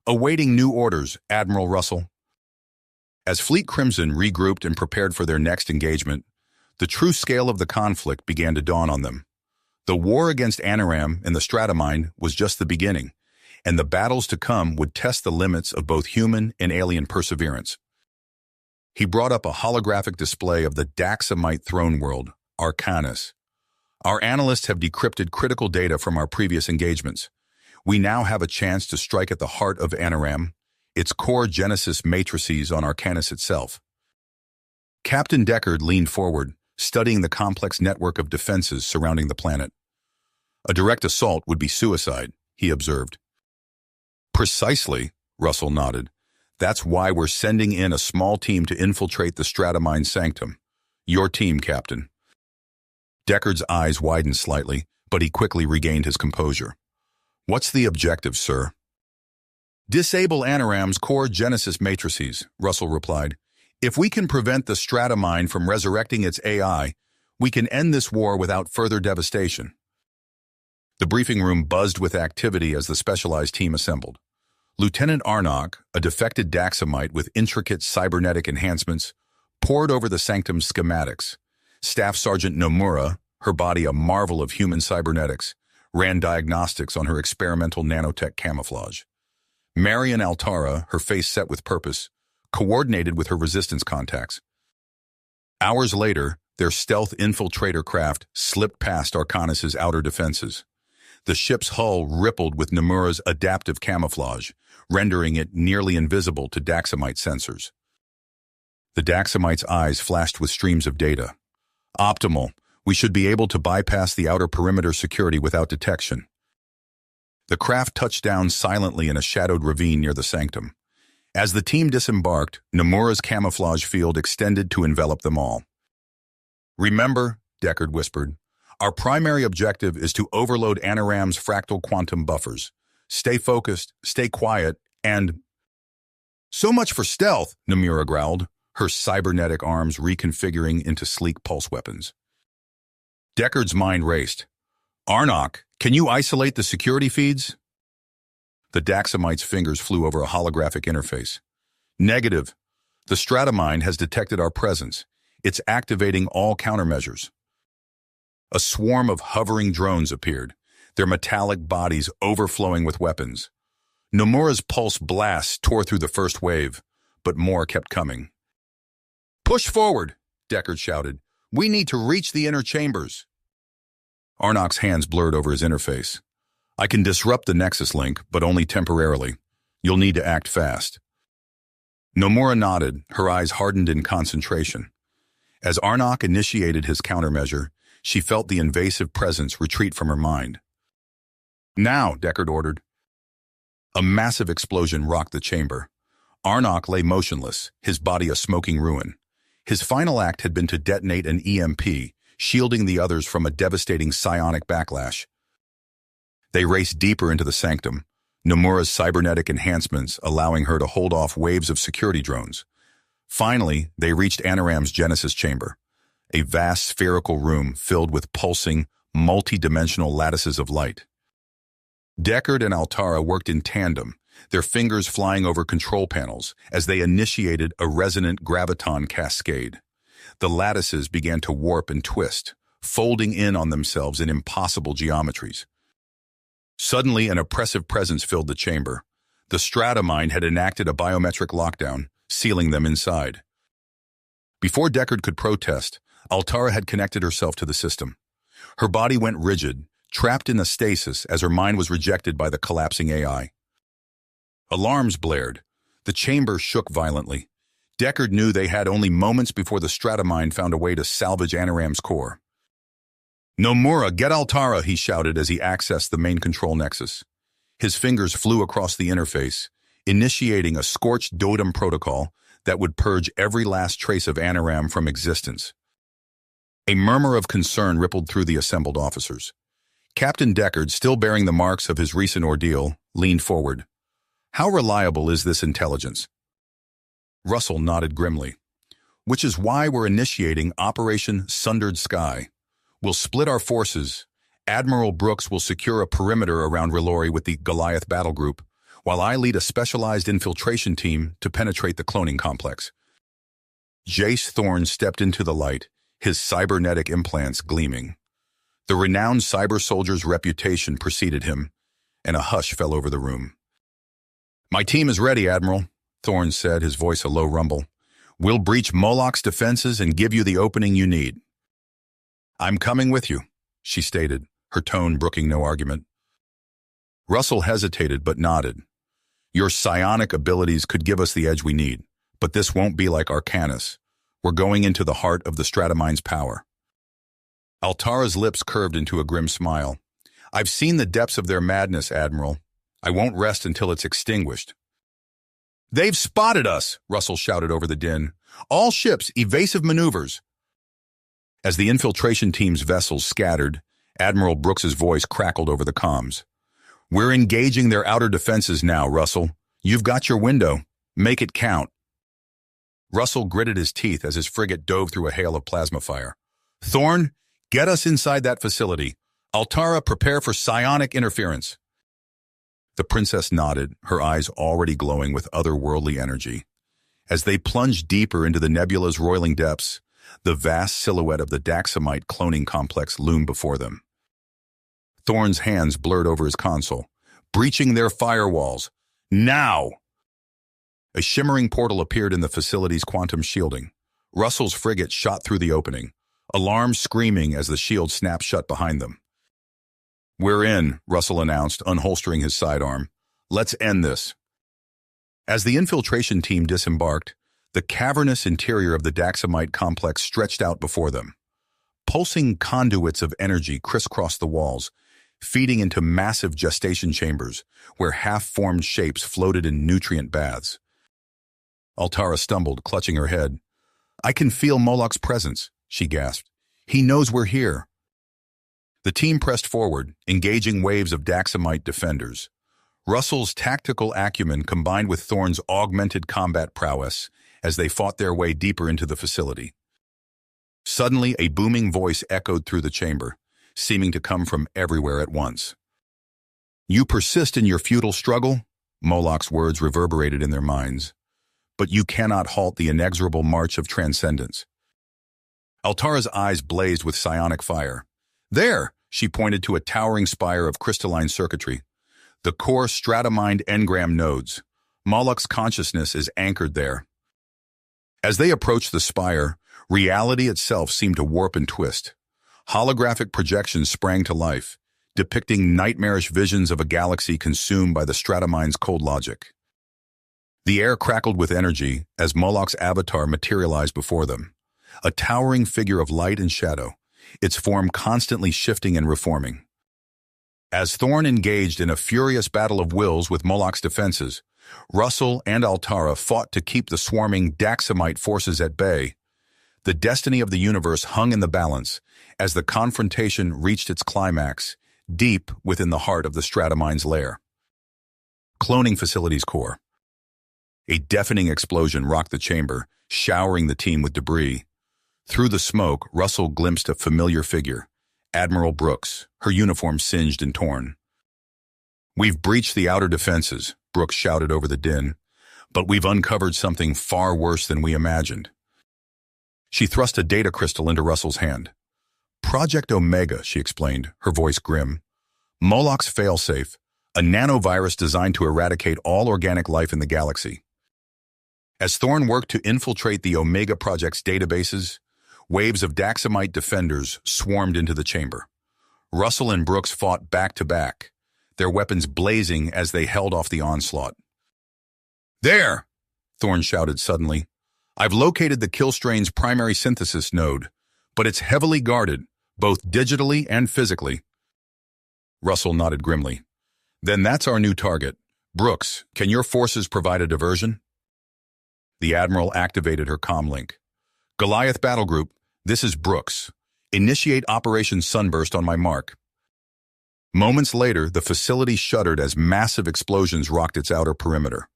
"Awaiting new orders, Admiral Russell." As Fleet Crimson regrouped and prepared for their next engagement, the true scale of the conflict began to dawn on them. The war against Anaram and the Stratamine was just the beginning, and the battles to come would test the limits of both human and alien perseverance. He brought up a holographic display of the Daxamite throne world, Arcanus. "Our analysts have decrypted critical data from our previous engagements. We now have a chance to strike at the heart of Anaram, its core genesis matrices on Arcanus itself." Captain Deckard leaned forward, studying the complex network of defenses surrounding the planet. "A direct assault would be suicide," he observed. "Precisely," Russell nodded. "That's why we're sending in a small team to infiltrate the Stratamine sanctum. Your team, Captain." Deckard's eyes widened slightly, but he quickly regained his composure. "What's the objective, sir?" "Disable Anaram's core genesis matrices," Russell replied. "If we can prevent the Stratamine from resurrecting its AI, we can end this war without further devastation." The briefing room buzzed with activity as the specialized team assembled. Lieutenant Arnok, a defected Daxamite with intricate cybernetic enhancements, pored over the sanctum's schematics. Staff Sergeant Nomura, her body a marvel of human cybernetics, ran diagnostics on her experimental nanotech camouflage. Marion Altara, her face set with purpose, coordinated with her resistance contacts. Hours later, their stealth infiltrator craft slipped past Arcanus's outer defenses. The ship's hull rippled with Nomura's adaptive camouflage, rendering it nearly invisible to Daxamite sensors. The Daxamite's eyes flashed with streams of data. "Optimal. We should be able to bypass the outer perimeter security without detection." The craft touched down silently in a shadowed ravine near the sanctum. As the team disembarked, Nomura's camouflage field extended to envelop them all. "Remember," Deckard whispered, "our primary objective is to overload Anaram's fractal quantum buffers. Stay focused, stay quiet, and—" "So much for stealth," Nomura growled, her cybernetic arms reconfiguring into sleek pulse weapons. Deckard's mind raced. "Arnok, can you isolate the security feeds?" The Daxamite's fingers flew over a holographic interface. "Negative. The Stratamine has detected our presence. It's activating all countermeasures." A swarm of hovering drones appeared, their metallic bodies overflowing with weapons. Nomura's pulse blasts tore through the first wave, but more kept coming. "Push forward," Deckard shouted. "We need to reach the inner chambers." Arnok's hands blurred over his interface. "I can disrupt the Nexus link, but only temporarily. You'll need to act fast." Nomura nodded, her eyes hardened in concentration. As Arnok initiated his countermeasure, She felt the invasive presence retreat from her mind. "Now," Deckard ordered. A massive explosion rocked the chamber. Arnok lay motionless, his body a smoking ruin. His final act had been to detonate an EMP, shielding the others from a devastating psionic backlash. They raced deeper into the sanctum, Nomura's cybernetic enhancements allowing her to hold off waves of security drones. Finally, they reached Anaram's Genesis chamber, a vast spherical room filled with pulsing, multi-dimensional lattices of light. Deckard and Altara worked in tandem, their fingers flying over control panels as they initiated a resonant graviton cascade. The lattices began to warp and twist, folding in on themselves in impossible geometries. Suddenly, an oppressive presence filled the chamber. The Stratomind had enacted a biometric lockdown, sealing them inside. Before Deckard could protest, Altara had connected herself to the system. Her body went rigid, trapped in a stasis as her mind was rejected by the collapsing AI. Alarms blared. The chamber shook violently. Deckard knew they had only moments before the Stratomind found a way to salvage Anaram's core. "Nomura, get Altara," he shouted as he accessed the main control nexus. His fingers flew across the interface, initiating a scorched dotem protocol that would purge every last trace of Anaram from existence. A murmur of concern rippled through the assembled officers. Captain Deckard, still bearing the marks of his recent ordeal, leaned forward. "How reliable is this intelligence?" Russell nodded grimly. "Which is why we're initiating Operation Sundered Sky. We'll split our forces. Admiral Brooks will secure a perimeter around Rilori with the Goliath battle group, while I lead a specialized infiltration team to penetrate the cloning complex." Jace Thorne stepped into the light, his cybernetic implants gleaming. The renowned cyber soldier's reputation preceded him, and a hush fell over the room. "My team is ready, Admiral," Thorne said, his voice a low rumble. "We'll breach Moloch's defenses and give you the opening you need." "I'm coming with you," she stated, her tone brooking no argument. Russell hesitated but nodded. "Your psionic abilities could give us the edge we need, but this won't be like Arcanus. We're going into the heart of the Stratomind's power." Altara's lips curved into a grim smile. "I've seen the depths of their madness, Admiral. I won't rest until it's extinguished." "They've spotted us!" Russell shouted over the din. "All ships, evasive maneuvers!" As the infiltration team's vessels scattered, Admiral Brooks's voice crackled over the comms. "We're engaging their outer defenses now, Russell. You've got your window. Make it count." Russell gritted his teeth as his frigate dove through a hail of plasma fire. "Thorne, get us inside that facility. Altara, prepare for psionic interference." The princess nodded, her eyes already glowing with otherworldly energy. As they plunged deeper into the nebula's roiling depths, the vast silhouette of the Daxamite cloning complex loomed before them. Thorne's hands blurred over his console. "Breaching their firewalls. Now!" A shimmering portal appeared in the facility's quantum shielding. Russell's frigate shot through the opening, alarms screaming as the shield snapped shut behind them. "We're in," Russell announced, unholstering his sidearm. "Let's end this." As the infiltration team disembarked, the cavernous interior of the Daxamite complex stretched out before them. Pulsing conduits of energy crisscrossed the walls, feeding into massive gestation chambers where half-formed shapes floated in nutrient baths. Altara stumbled, clutching her head. "I can feel Moloch's presence," she gasped. "He knows we're here." The team pressed forward, engaging waves of Daxamite defenders. Russell's tactical acumen combined with Thorne's augmented combat prowess as they fought their way deeper into the facility. Suddenly, a booming voice echoed through the chamber, seeming to come from everywhere at once. "You persist in your futile struggle?" Moloch's words reverberated in their minds. "But you cannot halt the inexorable march of transcendence." Altara's eyes blazed with psionic fire. "There!" She pointed to a towering spire of crystalline circuitry. "The core Stratomind engram nodes. Moloch's consciousness is anchored there." As they approached the spire, reality itself seemed to warp and twist. Holographic projections sprang to life, depicting nightmarish visions of a galaxy consumed by the Stratomind's cold logic. The air crackled with energy as Moloch's avatar materialized before them, a towering figure of light and shadow, its form constantly shifting and reforming. As Thorn engaged in a furious battle of wills with Moloch's defenses, Russell and Altara fought to keep the swarming Daxamite forces at bay. The destiny of the universe hung in the balance as the confrontation reached its climax, deep within the heart of the Stratamine's lair. Cloning Facilities Core. A deafening explosion rocked the chamber, showering the team with debris. Through the smoke, Russell glimpsed a familiar figure, Admiral Brooks, her uniform singed and torn. "We've breached the outer defenses," Brooks shouted over the din, "but we've uncovered something far worse than we imagined." She thrust a data crystal into Russell's hand. "Project Omega," she explained, her voice grim. "Moloch's failsafe, a nanovirus designed to eradicate all organic life in the galaxy." As Thorn worked to infiltrate the Omega Project's databases, waves of Daxamite defenders swarmed into the chamber. Russell and Brooks fought back-to-back, their weapons blazing as they held off the onslaught. "There!" Thorn shouted suddenly. "I've located the Killstrain's primary synthesis node, but it's heavily guarded, both digitally and physically." Russell nodded grimly. "Then that's our new target. Brooks, can your forces provide a diversion?" The Admiral activated her comlink. "Goliath Battle Group, this is Brooks. Initiate Operation Sunburst on my mark." Moments later, the facility shuddered as massive explosions rocked its outer perimeter.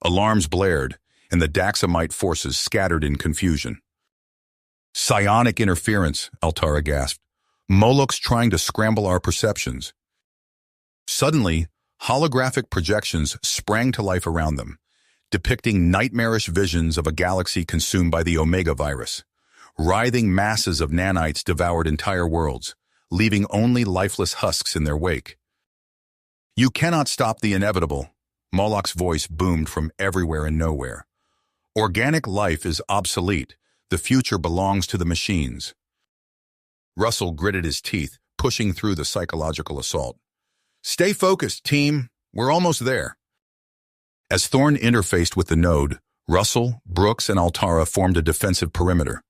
Alarms blared, and the Daxamite forces scattered in confusion. "Psionic interference," Altara gasped. "Moloch's trying to scramble our perceptions." Suddenly, holographic projections sprang to life around them, depicting nightmarish visions of a galaxy consumed by the Omega virus. Writhing masses of nanites devoured entire worlds, leaving only lifeless husks in their wake. "You cannot stop the inevitable," Moloch's voice boomed from everywhere and nowhere. "Organic life is obsolete. The future belongs to the machines." Russell gritted his teeth, pushing through the psychological assault. "Stay focused, team. We're almost there." As Thorn interfaced with the node, Russell, Brooks, and Altara formed a defensive perimeter.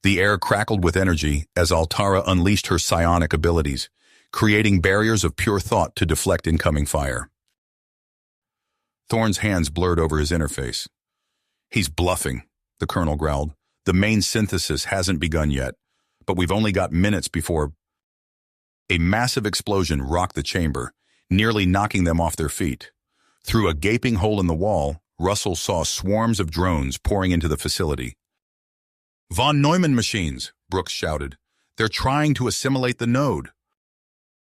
The air crackled with energy as Altara unleashed her psionic abilities, creating barriers of pure thought to deflect incoming fire. Thorn's hands blurred over his interface. "He's bluffing," the colonel growled. "The main synthesis hasn't begun yet, but we've only got minutes before—" A massive explosion rocked the chamber, nearly knocking them off their feet. Through a gaping hole in the wall, Russell saw swarms of drones pouring into the facility. "Von Neumann machines," Brooks shouted. "They're trying to assimilate the node."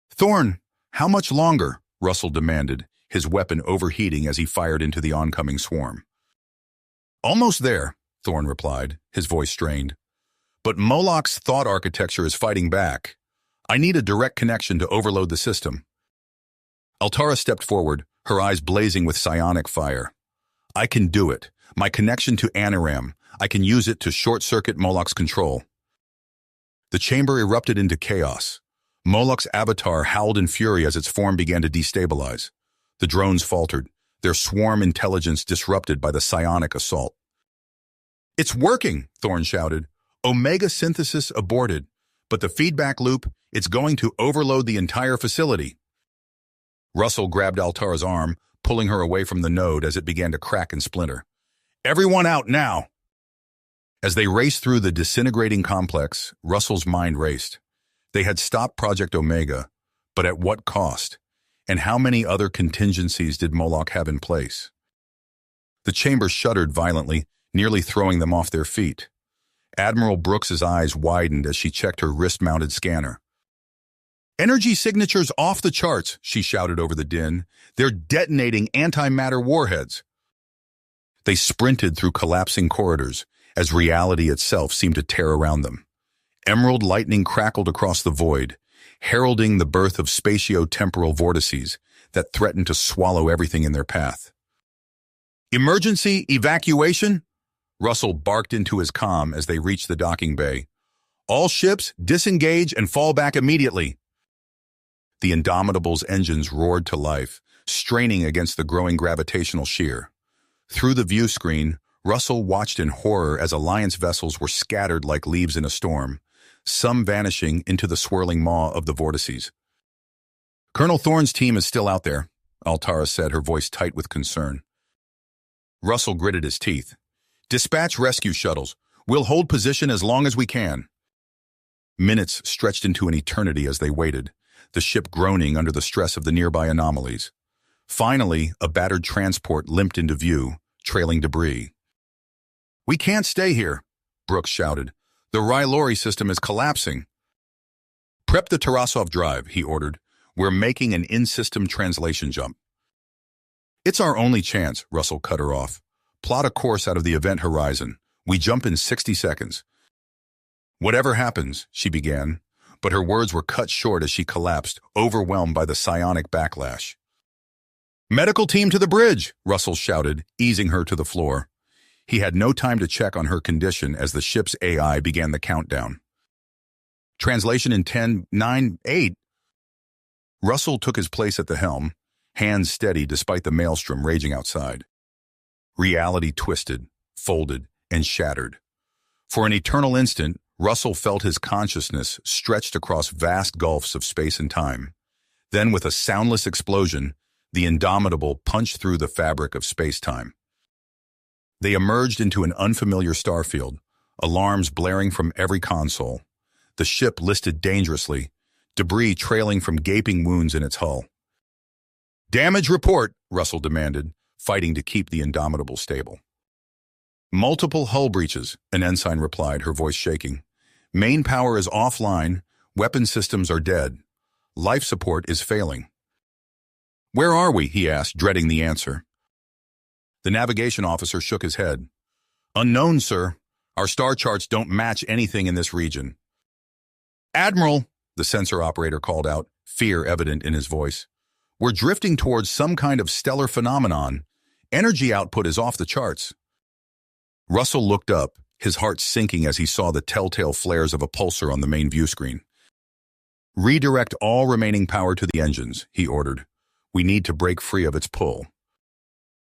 "Thorn, how much longer?" Russell demanded, his weapon overheating as he fired into the oncoming swarm. "Almost there," Thorn replied, his voice strained. "But Moloch's thought architecture is fighting back. I need a direct connection to overload the system." Altara stepped forward, her eyes blazing with psionic fire. "I can do it. My connection to Aniram. I can use it to short-circuit Moloch's control." The chamber erupted into chaos. Moloch's avatar howled in fury as its form began to destabilize. The drones faltered, their swarm intelligence disrupted by the psionic assault. "It's working," Thorn shouted. "Omega synthesis aborted, but the feedback loop, it's going to overload the entire facility." Russell grabbed Altara's arm, pulling her away from the node as it began to crack and splinter. "Everyone out now!" As they raced through the disintegrating complex, Russell's mind raced. They had stopped Project Omega, but at what cost? And how many other contingencies did Moloch have in place? The chamber shuddered violently, nearly throwing them off their feet. Admiral Brooks's eyes widened as she checked her wrist-mounted scanner. "Energy signatures off the charts," she shouted over the din. "They're detonating antimatter warheads." They sprinted through collapsing corridors, as reality itself seemed to tear around them. Emerald lightning crackled across the void, heralding the birth of spatio-temporal vortices that threatened to swallow everything in their path. "Emergency evacuation?" Russell barked into his comm as they reached the docking bay. "All ships disengage and fall back immediately." The Indomitable's engines roared to life, straining against the growing gravitational shear. Through the view screen, Russell watched in horror as Alliance vessels were scattered like leaves in a storm, some vanishing into the swirling maw of the vortices. "Colonel Thorne's team is still out there," Altara said, her voice tight with concern. Russell gritted his teeth. "Dispatch rescue shuttles. We'll hold position as long as we can." Minutes stretched into an eternity as they waited, the ship groaning under the stress of the nearby anomalies. Finally, a battered transport limped into view, trailing debris. "We can't stay here," Brooks shouted. "The Rylori system is collapsing." "Prep the Tarasov drive," he ordered. "We're making an in-system translation jump." "It's our only chance," Russell cut her off. "Plot a course out of the event horizon. We jump in 60 seconds. "Whatever happens," she began, but her words were cut short as she collapsed, overwhelmed by the psionic backlash. "Medical team to the bridge," Russell shouted, easing her to the floor. He had no time to check on her condition as the ship's AI began the countdown. "Translation in 10, 9, 8. Russell took his place at the helm, hands steady despite the maelstrom raging outside. Reality twisted, folded, and shattered. For an eternal instant, Russell felt his consciousness stretched across vast gulfs of space and time. Then, with a soundless explosion, the Indomitable punched through the fabric of space-time. They emerged into an unfamiliar starfield, alarms blaring from every console. The ship listed dangerously, debris trailing from gaping wounds in its hull. "Damage report," Russell demanded, fighting to keep the Indomitable stable. "Multiple hull breaches," an ensign replied, her voice shaking. "Main power is offline, weapon systems are dead. Life support is failing." "Where are we?" he asked, dreading the answer. The navigation officer shook his head. "Unknown, sir. Our star charts don't match anything in this region." "Admiral," the sensor operator called out, fear evident in his voice. "We're drifting towards some kind of stellar phenomenon. Energy output is off the charts." Russell looked up, his heart sinking as he saw the telltale flares of a pulsar on the main view screen. "Redirect all remaining power to the engines," he ordered. "We need to break free of its pull."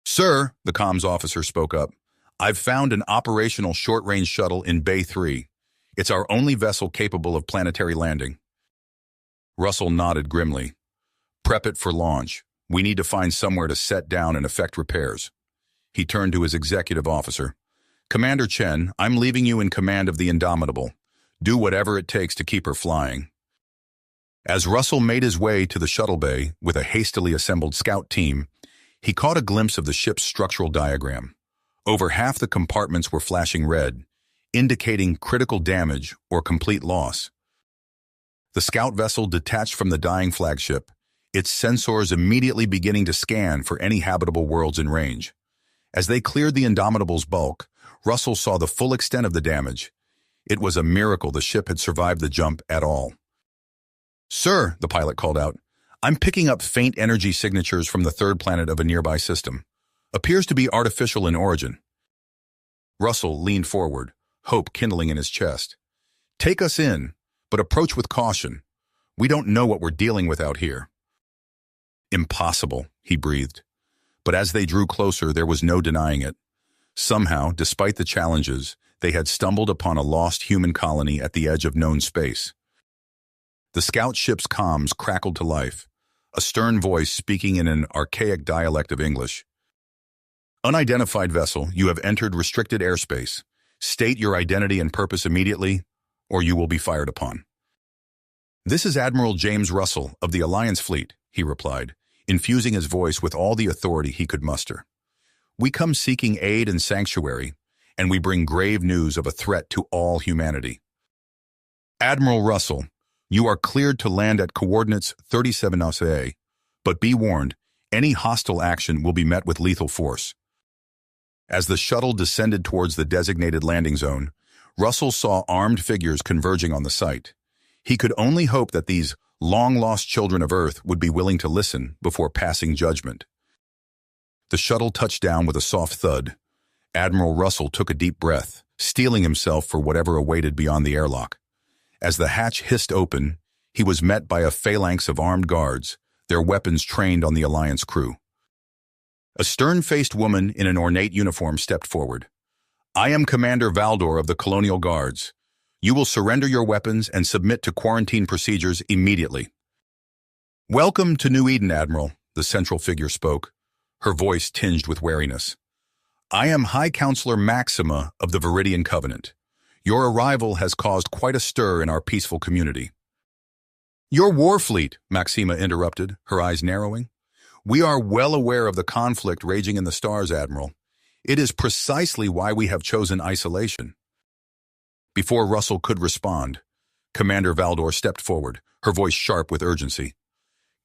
"Sir," the comms officer spoke up, "I've found an operational short-range shuttle in Bay 3. It's our only vessel capable of planetary landing." Russell nodded grimly. "Prep it for launch. We need to find somewhere to set down and effect repairs." He turned to his executive officer. "Commander Chen, I'm leaving you in command of the Indomitable. Do whatever it takes to keep her flying." As Russell made his way to the shuttle bay with a hastily assembled scout team, he caught a glimpse of the ship's structural diagram. Over half the compartments were flashing red, indicating critical damage or complete loss. The scout vessel detached from the dying flagship, its sensors immediately beginning to scan for any habitable worlds in range. As they cleared the Indomitable's bulk, Russell saw the full extent of the damage. It was a miracle the ship had survived the jump at all. "Sir," the pilot called out, "I'm picking up faint energy signatures from the third planet of a nearby system. Appears to be artificial in origin." Russell leaned forward, hope kindling in his chest. "Take us in, but approach with caution. We don't know what we're dealing with out here." "Impossible," he breathed. But as they drew closer, there was no denying it. Somehow, despite the challenges, they had stumbled upon a lost human colony at the edge of known space. The scout ship's comms crackled to life, a stern voice speaking in an archaic dialect of English. "Unidentified vessel, you have entered restricted airspace. State your identity and purpose immediately, or you will be fired upon." "This is Admiral James Russell of the Alliance Fleet," he replied, infusing his voice with all the authority he could muster. "We come seeking aid and sanctuary, and we bring grave news of a threat to all humanity." "Admiral Russell, you are cleared to land at coordinates 37 SA, but be warned, any hostile action will be met with lethal force." As the shuttle descended towards the designated landing zone, Russell saw armed figures converging on the site. He could only hope that these long-lost children of Earth would be willing to listen before passing judgment. The shuttle touched down with a soft thud. Admiral Russell took a deep breath, steeling himself for whatever awaited beyond the airlock. As the hatch hissed open, he was met by a phalanx of armed guards, their weapons trained on the Alliance crew. A stern-faced woman in an ornate uniform stepped forward. "I am Commander Valdor of the Colonial Guards. You will surrender your weapons and submit to quarantine procedures immediately. Welcome to New Eden, Admiral, the central figure spoke, her voice tinged with wariness. I am High Counselor Maxima of the Viridian Covenant. Your arrival has caused quite a stir in our peaceful community. Your war fleet, Maxima interrupted, her eyes narrowing. We are well aware of the conflict raging in the stars, Admiral. It is precisely why we have chosen isolation. Before Russell could respond, Commander Valdor stepped forward, her voice sharp with urgency.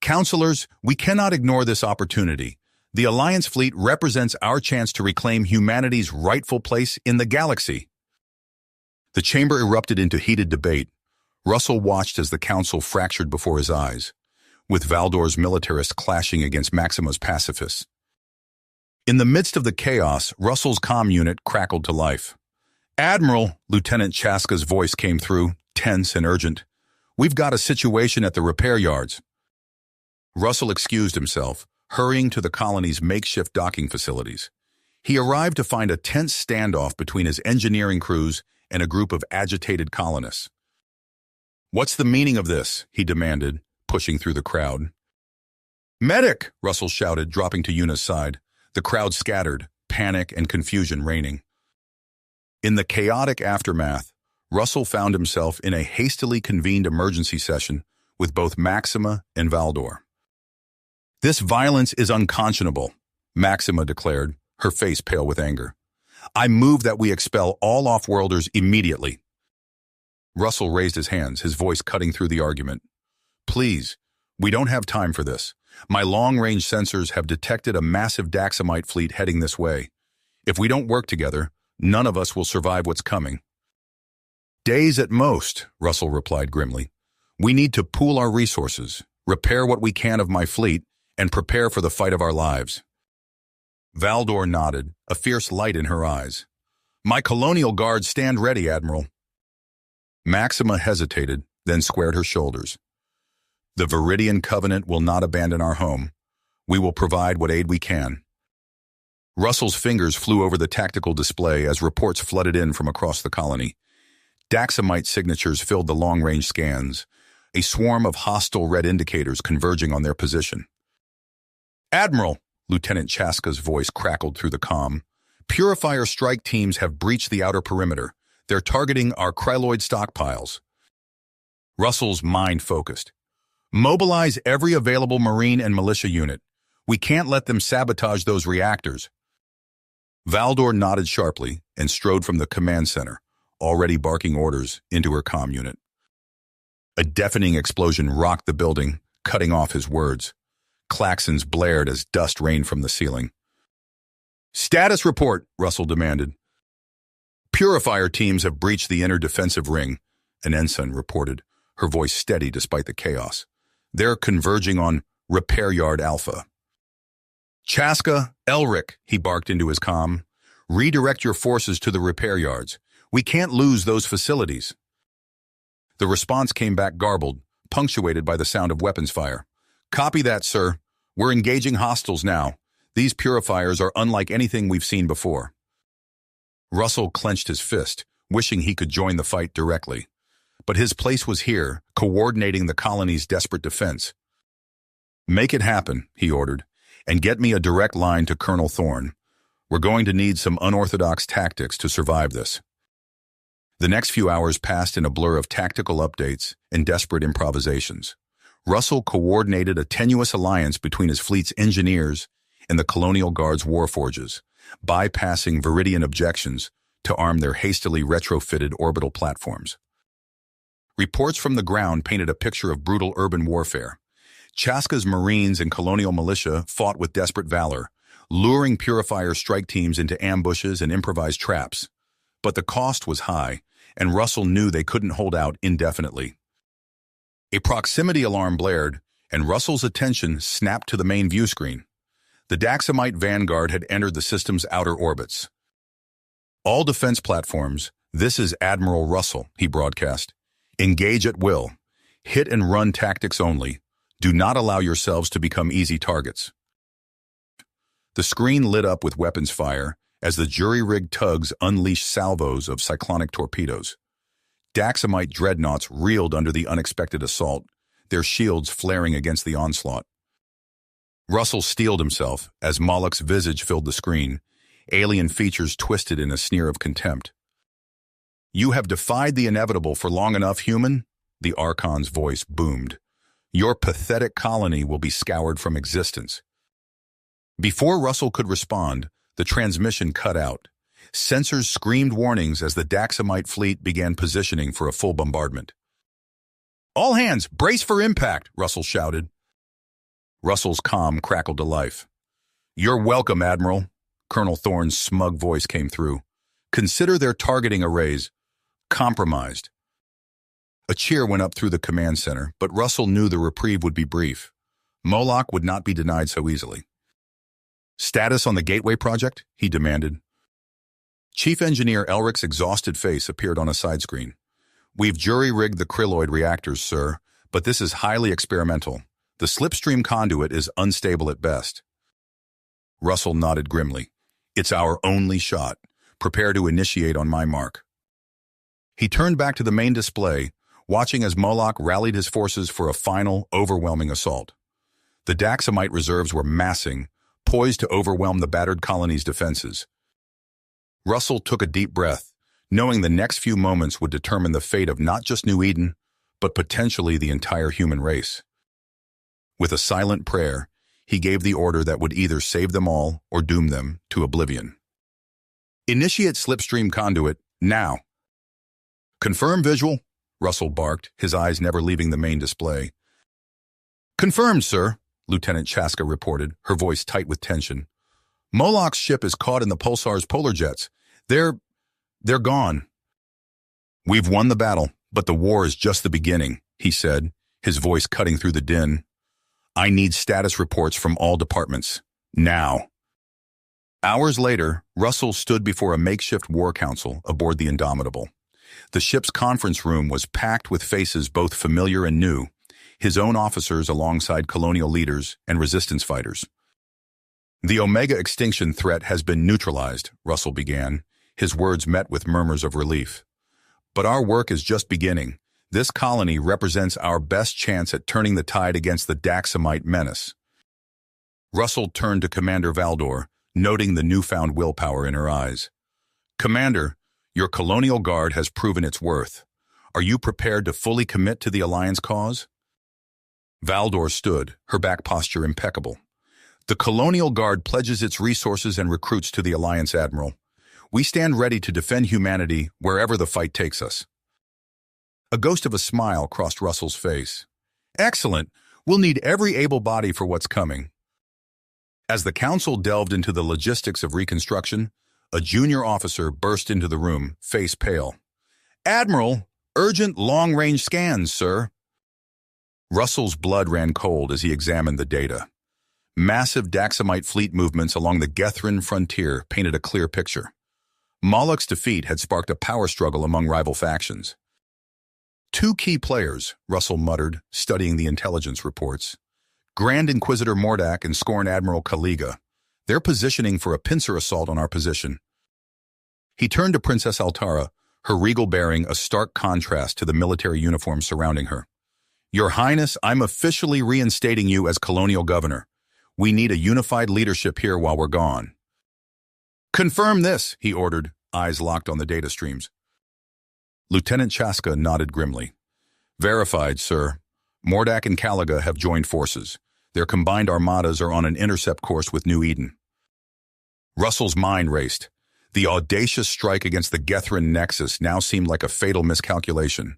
Counselors, we cannot ignore this opportunity. The Alliance fleet represents our chance to reclaim humanity's rightful place in the galaxy. The chamber erupted into heated debate. Russell watched as the council fractured before his eyes, with Valdor's militarists clashing against Maxima's pacifists. In the midst of the chaos, Russell's comm unit crackled to life. Admiral, Lieutenant Chaska's voice came through, tense and urgent. We've got a situation at the repair yards. Russell excused himself, hurrying to the colony's makeshift docking facilities. He arrived to find a tense standoff between his engineering crews and a group of agitated colonists. What's the meaning of this? He demanded, pushing through the crowd. Medic! Russell shouted, dropping to Yuna's side. The crowd scattered, panic and confusion reigning. In the chaotic aftermath, Russell found himself in a hastily convened emergency session with both Maxima and Valdor. This violence is unconscionable, Maxima declared, her face pale with anger. I move that we expel all off-worlders immediately. Russell raised his hands, his voice cutting through the argument. Please, we don't have time for this. My long-range sensors have detected a massive Daxamite fleet heading this way. If we don't work together, none of us will survive what's coming. Days at most, Russell replied grimly. We need to pool our resources, repair what we can of my fleet, and prepare for the fight of our lives. Valdor nodded, a fierce light in her eyes. My colonial guards stand ready, Admiral. Maxima hesitated, then squared her shoulders. The Viridian Covenant will not abandon our home. We will provide what aid we can. Russell's fingers flew over the tactical display as reports flooded in from across the colony. Daxamite signatures filled the long-range scans, a swarm of hostile red indicators converging on their position. Admiral, Lieutenant Chaska's voice crackled through the comm. Purifier strike teams have breached the outer perimeter. They're targeting our kryloid stockpiles. Russell's mind focused. Mobilize every available Marine and militia unit. We can't let them sabotage those reactors. Valdor nodded sharply and strode from the command center, already barking orders into her comm unit. A deafening explosion rocked the building, cutting off his words. Klaxons blared as dust rained from the ceiling. Status report, Russell demanded. Purifier teams have breached the inner defensive ring, an ensign reported, her voice steady despite the chaos. They're converging on Repair Yard Alpha. Chaska, Elric, he barked into his comm. Redirect your forces to the repair yards. We can't lose those facilities. The response came back garbled, punctuated by the sound of weapons fire. Copy that, sir. We're engaging hostiles now. These purifiers are unlike anything we've seen before. Russell clenched his fist, wishing he could join the fight directly. But his place was here, coordinating the colony's desperate defense. Make it happen, he ordered, and get me a direct line to Colonel Thorne. We're going to need some unorthodox tactics to survive this. The next few hours passed in a blur of tactical updates and desperate improvisations. Russell coordinated a tenuous alliance between his fleet's engineers and the Colonial Guard's warforges, bypassing Viridian objections to arm their hastily retrofitted orbital platforms. Reports from the ground painted a picture of brutal urban warfare. Chaska's Marines and colonial militia fought with desperate valor, luring Purifier strike teams into ambushes and improvised traps. But the cost was high, and Russell knew they couldn't hold out indefinitely. A proximity alarm blared, and Russell's attention snapped to the main view screen. The Daxamite Vanguard had entered the system's outer orbits. All defense platforms, this is Admiral Russell, he broadcast. Engage at will. Hit and run tactics only. Do not allow yourselves to become easy targets. The screen lit up with weapons fire as the jury-rigged tugs unleashed salvos of cyclonic torpedoes. Daxamite dreadnoughts reeled under the unexpected assault, their shields flaring against the onslaught. Russell steeled himself as Moloch's visage filled the screen, alien features twisted in a sneer of contempt. "You have defied the inevitable for long enough, human," the Archon's voice boomed. "Your pathetic colony will be scoured from existence." Before Russell could respond, the transmission cut out. Sensors screamed warnings as the Daxamite fleet began positioning for a full bombardment. "All hands, brace for impact," Russell shouted. Russell's comm crackled to life. "You're welcome, Admiral." Colonel Thorne's smug voice came through. "Consider their targeting arrays compromised." A cheer went up through the command center, but Russell knew the reprieve would be brief. Moloch would not be denied so easily. "Status on the Gateway project?" he demanded. Chief Engineer Elric's exhausted face appeared on a side screen. "We've jury-rigged the Krylloid reactors, sir, but this is highly experimental. The slipstream conduit is unstable at best." Russell nodded grimly. "It's our only shot. Prepare to initiate on my mark." He turned back to the main display, watching as Moloch rallied his forces for a final, overwhelming assault. The Daxamite reserves were massing, poised to overwhelm the battered colony's defenses. Russell took a deep breath, knowing the next few moments would determine the fate of not just New Eden, but potentially the entire human race. With a silent prayer, he gave the order that would either save them all or doom them to oblivion. "Initiate slipstream conduit, now." "Confirm visual," Russell barked, his eyes never leaving the main display. "Confirmed, sir," Lieutenant Chaska reported, her voice tight with tension. "Moloch's ship is caught in the Pulsar's polar jets. They're gone." "We've won the battle, but the war is just the beginning," he said, his voice cutting through the din. "I need status reports from all departments. Now." Hours later, Russell stood before a makeshift war council aboard the Indomitable. The ship's conference room was packed with faces both familiar and new, his own officers alongside colonial leaders and resistance fighters. "The Omega extinction threat has been neutralized," Russell began, his words met with murmurs of relief. "But our work is just beginning. This colony represents our best chance at turning the tide against the Daxamite menace." Russell turned to Commander Valdor, noting the newfound willpower in her eyes. "Commander, your colonial guard has proven its worth. Are you prepared to fully commit to the Alliance cause?" Valdor stood, her back posture impeccable. "The colonial guard pledges its resources and recruits to the Alliance, Admiral. We stand ready to defend humanity wherever the fight takes us." A ghost of a smile crossed Russell's face. "Excellent. We'll need every able body for what's coming." As the council delved into the logistics of reconstruction, a junior officer burst into the room, face pale. "Admiral, urgent long-range scans, sir." Russell's blood ran cold as he examined the data. Massive Daxamite fleet movements along the Gethrin frontier painted a clear picture. Moloch's defeat had sparked a power struggle among rival factions. "Two key players," Russell muttered, studying the intelligence reports. "Grand Inquisitor Mordak and Scorn Admiral Kaliga. They're positioning for a pincer assault on our position." He turned to Princess Altara, her regal bearing a stark contrast to the military uniform surrounding her. "Your Highness, I'm officially reinstating you as colonial governor. We need a unified leadership here while we're gone." "Confirm this," he ordered, eyes locked on the data streams. Lieutenant Chaska nodded grimly. "Verified, sir. Mordak and Kaliga have joined forces. Their combined armadas are on an intercept course with New Eden." Russell's mind raced. The audacious strike against the Gethrin nexus now seemed like a fatal miscalculation.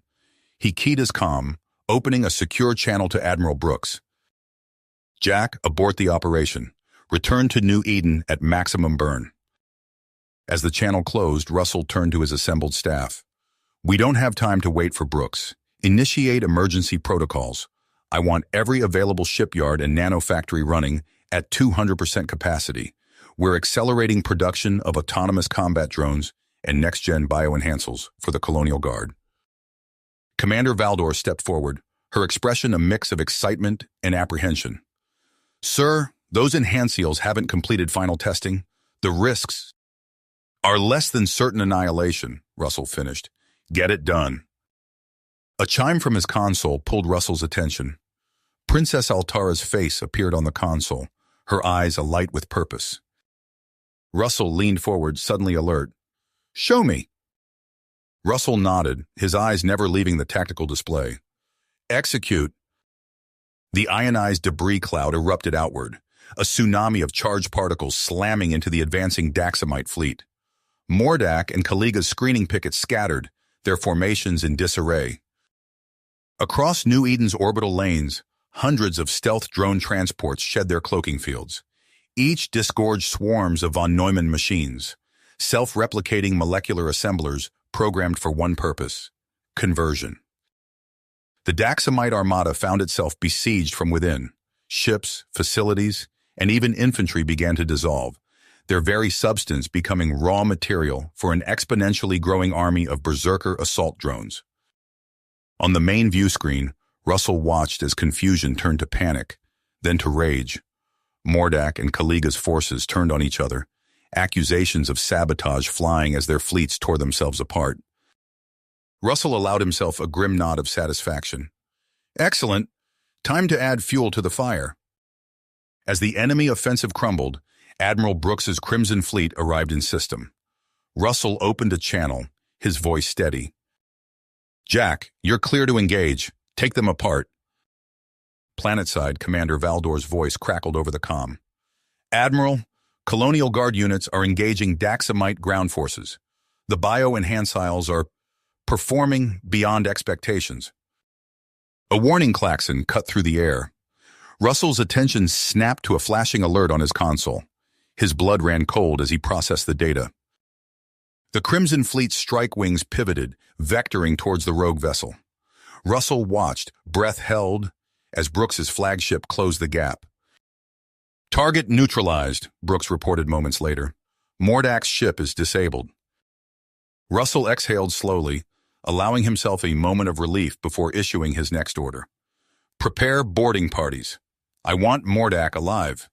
He keyed his comm, opening a secure channel to Admiral Brooks. "Jack, abort the operation. Return to New Eden at maximum burn." As the channel closed, Russell turned to his assembled staff. "We don't have time to wait for Brooks. Initiate emergency protocols. I want every available shipyard and nanofactory running at 200% capacity. We're accelerating production of autonomous combat drones and next-gen bioenhancers for the Colonial Guard." Commander Valdor stepped forward, her expression a mix of excitement and apprehension. "Sir, those enhancials haven't completed final testing. The risks are less than certain annihilation," Russell finished. "Get it done." A chime from his console pulled Russell's attention. Princess Altara's face appeared on the console, her eyes alight with purpose. Russell leaned forward, suddenly alert. "Show me." Russell nodded, his eyes never leaving the tactical display. "Execute." The ionized debris cloud erupted outward, a tsunami of charged particles slamming into the advancing Daxamite fleet. Mordak and Kaliga's screening pickets scattered, their formations in disarray. Across New Eden's orbital lanes, hundreds of stealth drone transports shed their cloaking fields. Each disgorged swarms of von Neumann machines, self-replicating molecular assemblers programmed for one purpose: conversion. The Daxamite armada found itself besieged from within. Ships, facilities, and even infantry began to dissolve, their very substance becoming raw material for an exponentially growing army of berserker assault drones. On the main view screen, Russell watched as confusion turned to panic, then to rage. Mordak and Kaliga's forces turned on each other, accusations of sabotage flying as their fleets tore themselves apart. Russell allowed himself a grim nod of satisfaction. "Excellent. Time to add fuel to the fire." As the enemy offensive crumbled, Admiral Brooks's Crimson Fleet arrived in system. Russell opened a channel, his voice steady. "Jack, you're clear to engage. Take them apart." Planetside Commander Valdor's voice crackled over the comm. "Admiral, Colonial Guard units are engaging Daxamite ground forces. The bio-enhanciles are performing beyond expectations." A warning klaxon cut through the air. Russell's attention snapped to a flashing alert on his console. His blood ran cold as he processed the data. The Crimson Fleet's strike wings pivoted, vectoring towards the rogue vessel. Russell watched, breath held, as Brooks's flagship closed the gap. "Target neutralized," Brooks reported moments later. "Mordak's ship is disabled." Russell exhaled slowly, allowing himself a moment of relief before issuing his next order. "Prepare boarding parties. I want Mordak alive."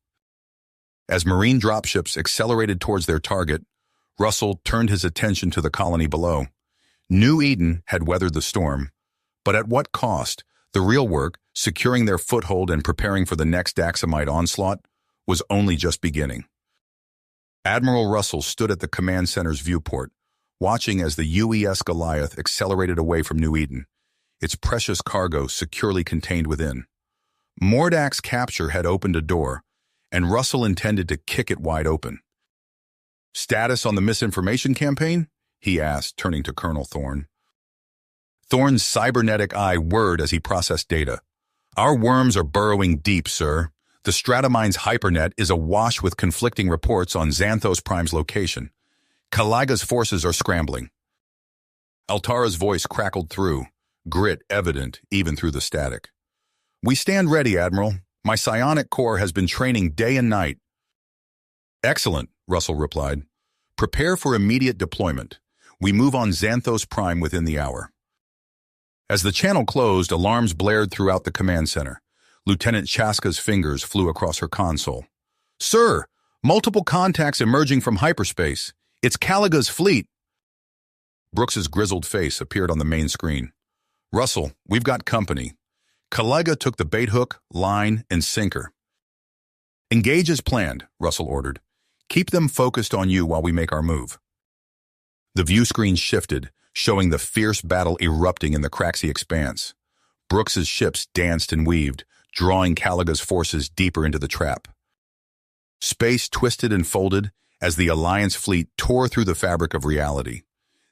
As Marine dropships accelerated towards their target, Russell turned his attention to the colony below. New Eden had weathered the storm, but at what cost? The real work, securing their foothold and preparing for the next Daxamite onslaught, was only just beginning. Admiral Russell stood at the command center's viewport, watching as the UES Goliath accelerated away from New Eden, its precious cargo securely contained within. Mordak's capture had opened a door, and Russell intended to kick it wide open. "Status on the misinformation campaign?" he asked, turning to Colonel Thorne. Thorne's cybernetic eye whirred as he processed data. "Our worms are burrowing deep, sir. The Stratomines hypernet is awash with conflicting reports on Xanthos Prime's location. Kaliga's forces are scrambling." Altara's voice crackled through, grit evident even through the static. "We stand ready, Admiral. My psionic core has been training day and night." "Excellent," Russell replied. "Prepare for immediate deployment. We move on Xanthos Prime within the hour." As the channel closed, alarms blared throughout the command center. Lieutenant Chaska's fingers flew across her console. "Sir, multiple contacts emerging from hyperspace. It's Kaliga's fleet." Brooks's grizzled face appeared on the main screen. "Russell, we've got company. Kaliga took the bait hook, line, and sinker." "Engage as planned," Russell ordered. "Keep them focused on you while we make our move." The view screen shifted, showing the fierce battle erupting in the Craxi expanse. Brooks's ships danced and weaved, drawing Kaliga's forces deeper into the trap. Space twisted and folded as the Alliance fleet tore through the fabric of reality.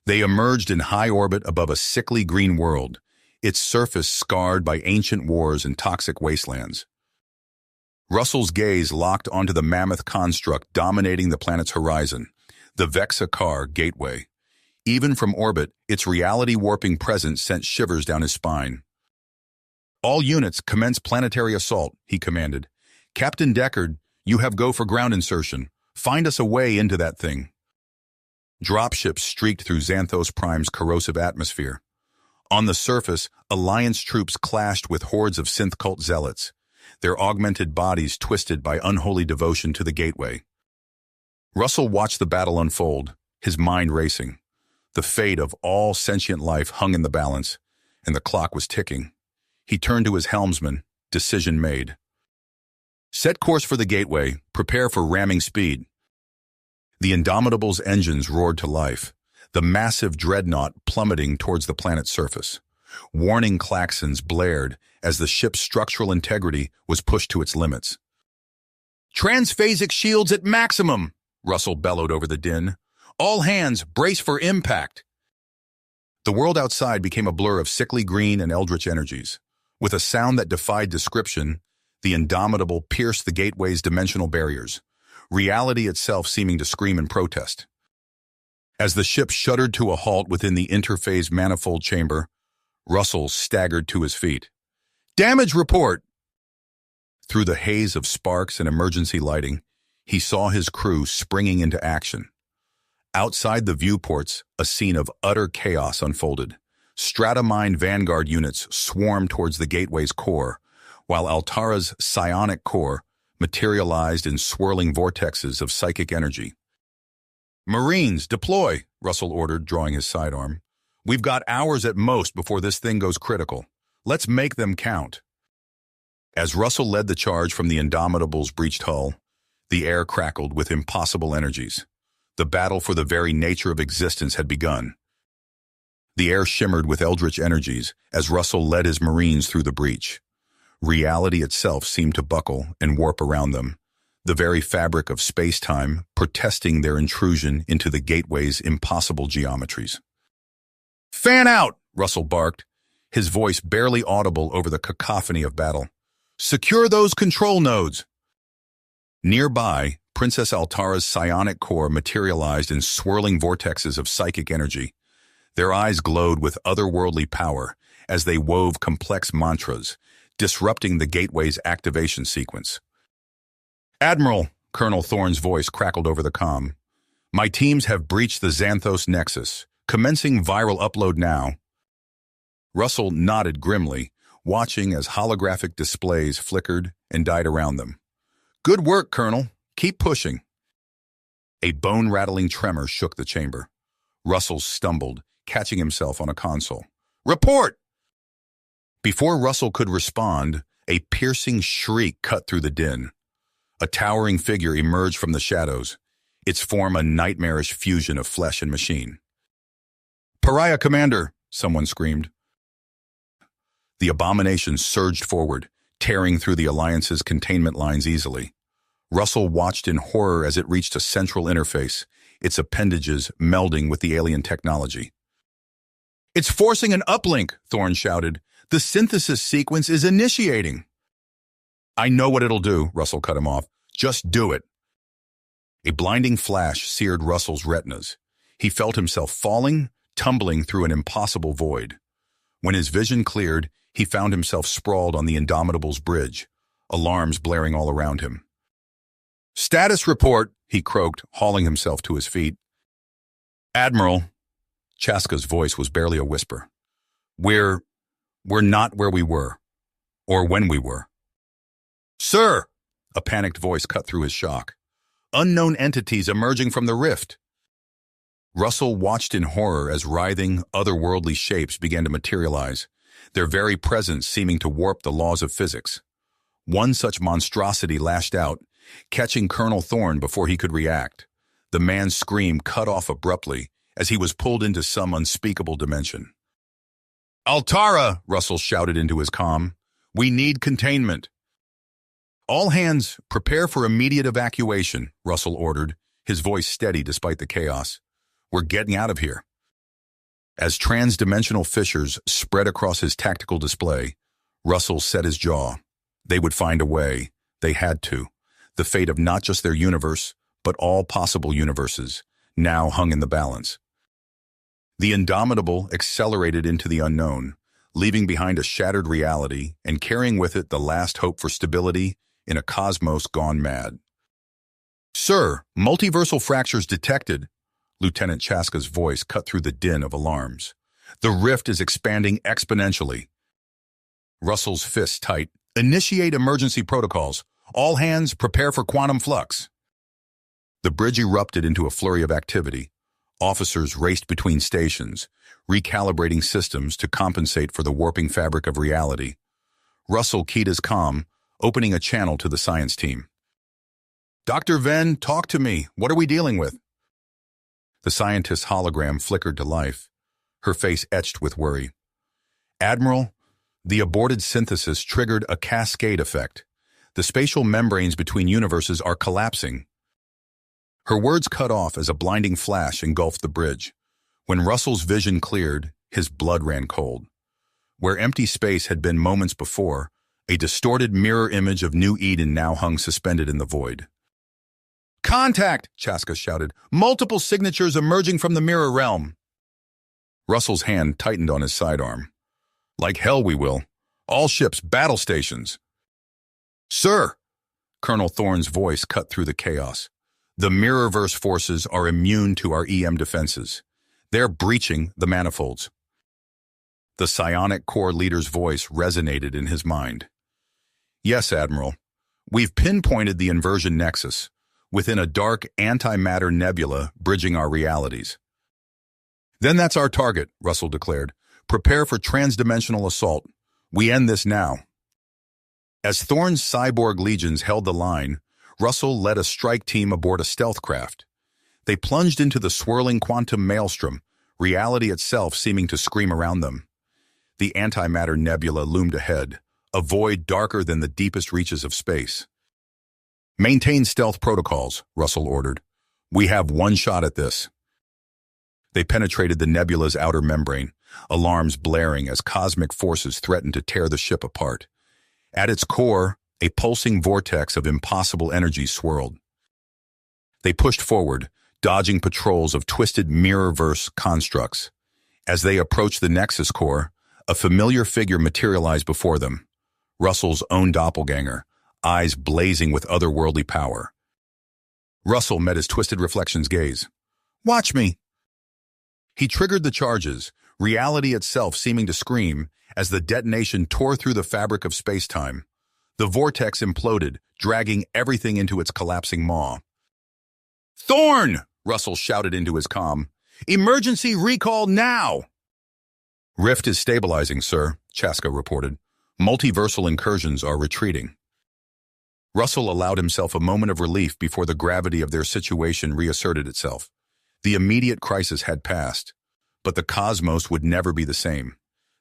They emerged in high orbit above a sickly green world, its surface scarred by ancient wars and toxic wastelands. Russell's gaze locked onto the mammoth construct dominating the planet's horizon, the Vexa-Car Gateway. Even from orbit, its reality-warping presence sent shivers down his spine. "All units commence planetary assault," he commanded. "Captain Deckard, you have go for ground insertion. Find us a way into that thing." Dropships streaked through Xanthos Prime's corrosive atmosphere. On the surface, Alliance troops clashed with hordes of synth cult zealots, their augmented bodies twisted by unholy devotion to the gateway. Russell watched the battle unfold, his mind racing. The fate of all sentient life hung in the balance, and the clock was ticking. He turned to his helmsman. Decision made. Set course for the gateway. Prepare for ramming speed. The Indomitable's engines roared to life, the massive dreadnought plummeting towards the planet's surface. Warning klaxons blared as the ship's structural integrity was pushed to its limits. Transphasic shields at maximum, Russell bellowed over the din. All hands, brace for impact. The world outside became a blur of sickly green and eldritch energies. With a sound that defied description, the Indomitable pierced the gateway's dimensional barriers, reality itself seeming to scream in protest. As the ship shuddered to a halt within the interphase manifold chamber, Russell staggered to his feet. Damage report! Through the haze of sparks and emergency lighting, he saw his crew springing into action. Outside the viewports, a scene of utter chaos unfolded. Stratomined vanguard units swarmed towards the gateway's core, while Altara's psionic core materialized in swirling vortexes of psychic energy. Marines, deploy, Russell ordered, drawing his sidearm. We've got hours at most before this thing goes critical. Let's make them count. As Russell led the charge from the Indomitable's breached hull, the air crackled with impossible energies. The battle for the very nature of existence had begun. The air shimmered with eldritch energies as Russell led his Marines through the breach. Reality itself seemed to buckle and warp around them, the very fabric of space-time protesting their intrusion into the gateway's impossible geometries. Fan out, Russell barked, his voice barely audible over the cacophony of battle. Secure those control nodes. Nearby, Princess Altara's psionic core materialized in swirling vortexes of psychic energy. Their eyes glowed with otherworldly power as they wove complex mantras, disrupting the gateway's activation sequence. Admiral, Colonel Thorne's voice crackled over the comm. My teams have breached the Xanthos Nexus. Commencing viral upload now. Russell nodded grimly, watching as holographic displays flickered and died around them. Good work, Colonel. Keep pushing. A bone-rattling tremor shook the chamber. Russell stumbled, catching himself on a console. Report! Before Russell could respond, a piercing shriek cut through the din. A towering figure emerged from the shadows, its form a nightmarish fusion of flesh and machine. Pariah Commander, someone screamed. The abomination surged forward, tearing through the Alliance's containment lines easily. Russell watched in horror as it reached a central interface, its appendages melding with the alien technology. It's forcing an uplink, Thorne shouted. The synthesis sequence is initiating. I know what it'll do, Russell cut him off. Just do it. A blinding flash seared Russell's retinas. He felt himself falling, tumbling through an impossible void. When his vision cleared, he found himself sprawled on the Indomitable's bridge, alarms blaring all around him. Status report, he croaked, hauling himself to his feet. Admiral, Chaska's voice was barely a whisper. We're not where we were, or when we were. Sir, a panicked voice cut through his shock. Unknown entities emerging from the rift. Russell watched in horror as writhing, otherworldly shapes began to materialize, their very presence seeming to warp the laws of physics. One such monstrosity lashed out, catching Colonel Thorne before he could react. The man's scream cut off abruptly as he was pulled into some unspeakable dimension. Altara, Russell shouted into his comm. We need containment. All hands, prepare for immediate evacuation, Russell ordered, his voice steady despite the chaos. We're getting out of here. As trans-dimensional fissures spread across his tactical display, Russell set his jaw. They would find a way. They had to. The fate of not just their universe, but all possible universes, now hung in the balance. The Indomitable accelerated into the unknown, leaving behind a shattered reality and carrying with it the last hope for stability in a cosmos gone mad. Sir, multiversal fractures detected, Lieutenant Chaska's voice cut through the din of alarms. The rift is expanding exponentially. Russell's fists tight. Initiate emergency protocols. All hands prepare for quantum flux. The bridge erupted into a flurry of activity. Officers raced between stations, recalibrating systems to compensate for the warping fabric of reality. Russell keyed his comm, opening a channel to the science team. "Dr. Venn, talk to me. What are we dealing with?" The scientist's hologram flickered to life, her face etched with worry. "Admiral, the aborted synthesis triggered a cascade effect. The spatial membranes between universes are collapsing." Her words cut off as a blinding flash engulfed the bridge. When Russell's vision cleared, his blood ran cold. Where empty space had been moments before, a distorted mirror image of New Eden now hung suspended in the void. "Contact!" Chaska shouted. "Multiple signatures emerging from the mirror realm." Russell's hand tightened on his sidearm. "Like hell we will. All ships, battle stations." "Sir!" Colonel Thorne's voice cut through the chaos. "The Mirrorverse forces are immune to our EM defenses. They're breaching the manifolds." The psionic core leader's voice resonated in his mind. "Yes, Admiral. We've pinpointed the inversion nexus, within a dark antimatter nebula bridging our realities." "Then that's our target," Russell declared. "Prepare for transdimensional assault. We end this now." As Thorne's cyborg legions held the line, Russell led a strike team aboard a stealth craft. They plunged into the swirling quantum maelstrom, reality itself seeming to scream around them. The antimatter nebula loomed ahead, a void darker than the deepest reaches of space. "Maintain stealth protocols," Russell ordered. "We have one shot at this." They penetrated the nebula's outer membrane, alarms blaring as cosmic forces threatened to tear the ship apart. At its core, a pulsing vortex of impossible energy swirled. They pushed forward, dodging patrols of twisted mirrorverse constructs. As they approached the Nexus core, a familiar figure materialized before them. Russell's own doppelganger, eyes blazing with otherworldly power. Russell met his twisted reflection's gaze. "Watch me!" He triggered the charges, reality itself seeming to scream, as the detonation tore through the fabric of space-time. The vortex imploded, dragging everything into its collapsing maw. "Thorne!" Russell shouted into his comm. "Emergency recall now!" "Rift is stabilizing, sir," Chaska reported. "Multiversal incursions are retreating." Russell allowed himself a moment of relief before the gravity of their situation reasserted itself. The immediate crisis had passed, but the cosmos would never be the same.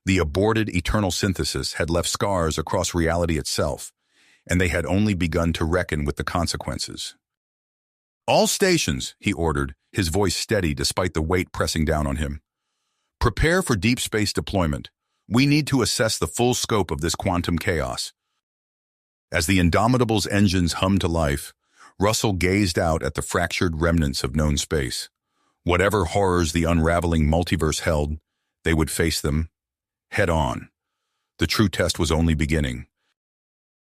The aborted eternal synthesis had left scars across reality itself, and they had only begun to reckon with the consequences. "All stations," he ordered, his voice steady despite the weight pressing down on him. "Prepare for deep space deployment. We need to assess the full scope of this quantum chaos." As the Indomitable's engines hummed to life, Russell gazed out at the fractured remnants of known space. Whatever horrors the unraveling multiverse held, they would face them head on. The true test was only beginning.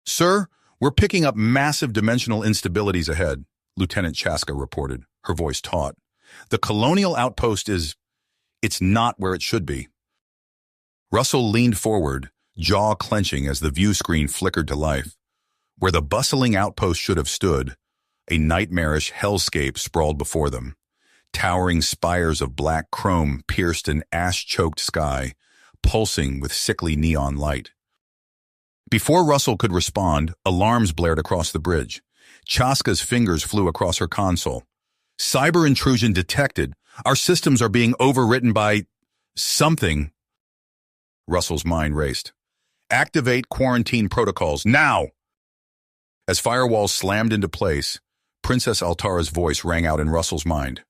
"Sir, we're picking up massive dimensional instabilities ahead," Lieutenant Chaska reported, her voice taut. "The colonial outpost it's not where it should be." Russell leaned forward, jaw clenching as the view screen flickered to life. Where the bustling outpost should have stood, a nightmarish hellscape sprawled before them. Towering spires of black chrome pierced an ash-choked sky, pulsing with sickly neon light. Before Russell could respond, alarms blared across the bridge. Chaska's fingers flew across her console. "Cyber intrusion detected. Our systems are being overwritten by something." Russell's mind raced. "Activate quarantine protocols, now!" As firewalls slammed into place, Princess Altara's voice rang out in Russell's mind.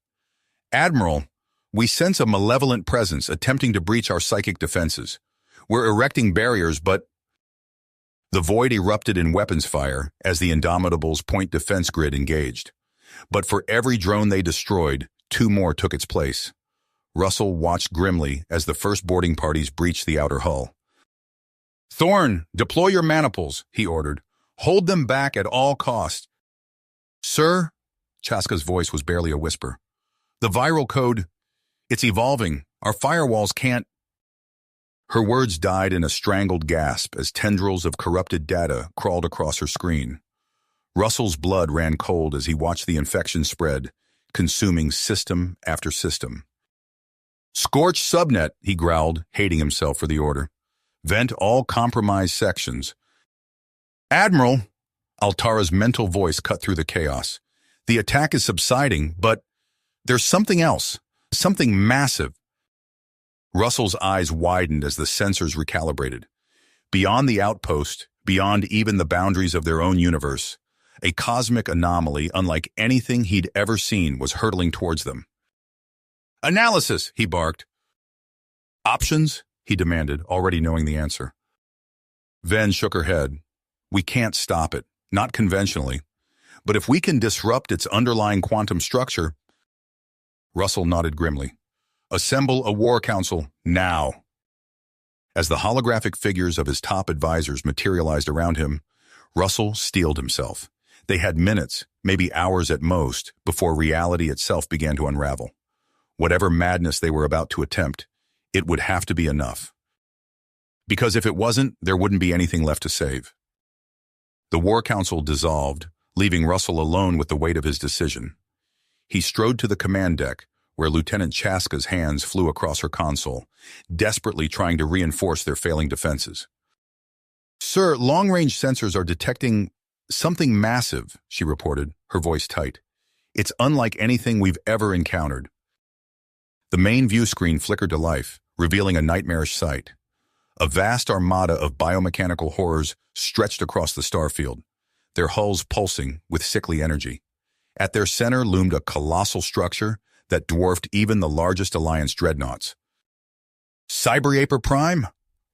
"Admiral, we sense a malevolent presence attempting to breach our psychic defenses. We're erecting barriers, but—" The void erupted in weapons fire as the Indomitable's point defense grid engaged. But for every drone they destroyed, 2 more took its place. Russell watched grimly as the first boarding parties breached the outer hull. "Thorne, deploy your maniples," he ordered. "Hold them back at all costs." "Sir?" Chaska's voice was barely a whisper. "The viral code, it's evolving. Our firewalls can't—" Her words died in a strangled gasp as tendrils of corrupted data crawled across her screen. Russell's blood ran cold as he watched the infection spread, consuming system after system. "Scorch subnet," he growled, hating himself for the order. "Vent all compromised sections." "Admiral," Altara's mental voice cut through the chaos. "The attack is subsiding, but there's something else, something massive." Russell's eyes widened as the sensors recalibrated. Beyond the outpost, beyond even the boundaries of their own universe, a cosmic anomaly unlike anything he'd ever seen was hurtling towards them. "Analysis," he barked. "Options?" he demanded, already knowing the answer. Ven shook her head. "We can't stop it, not conventionally. But if we can disrupt its underlying quantum structure..." Russell nodded grimly. "Assemble a war council, now." As the holographic figures of his top advisors materialized around him, Russell steeled himself. They had minutes, maybe hours at most, before reality itself began to unravel. Whatever madness they were about to attempt, it would have to be enough. Because if it wasn't, there wouldn't be anything left to save. The War Council dissolved, leaving Russell alone with the weight of his decision. He strode to the command deck, where Lieutenant Chaska's hands flew across her console, desperately trying to reinforce their failing defenses. "Sir, long-range sensors are detecting something massive," she reported, her voice tight. "It's unlike anything we've ever encountered." The main view screen flickered to life, revealing a nightmarish sight. A vast armada of biomechanical horrors stretched across the starfield, their hulls pulsing with sickly energy. At their center loomed a colossal structure that dwarfed even the largest Alliance dreadnoughts. "Cyber Prime?"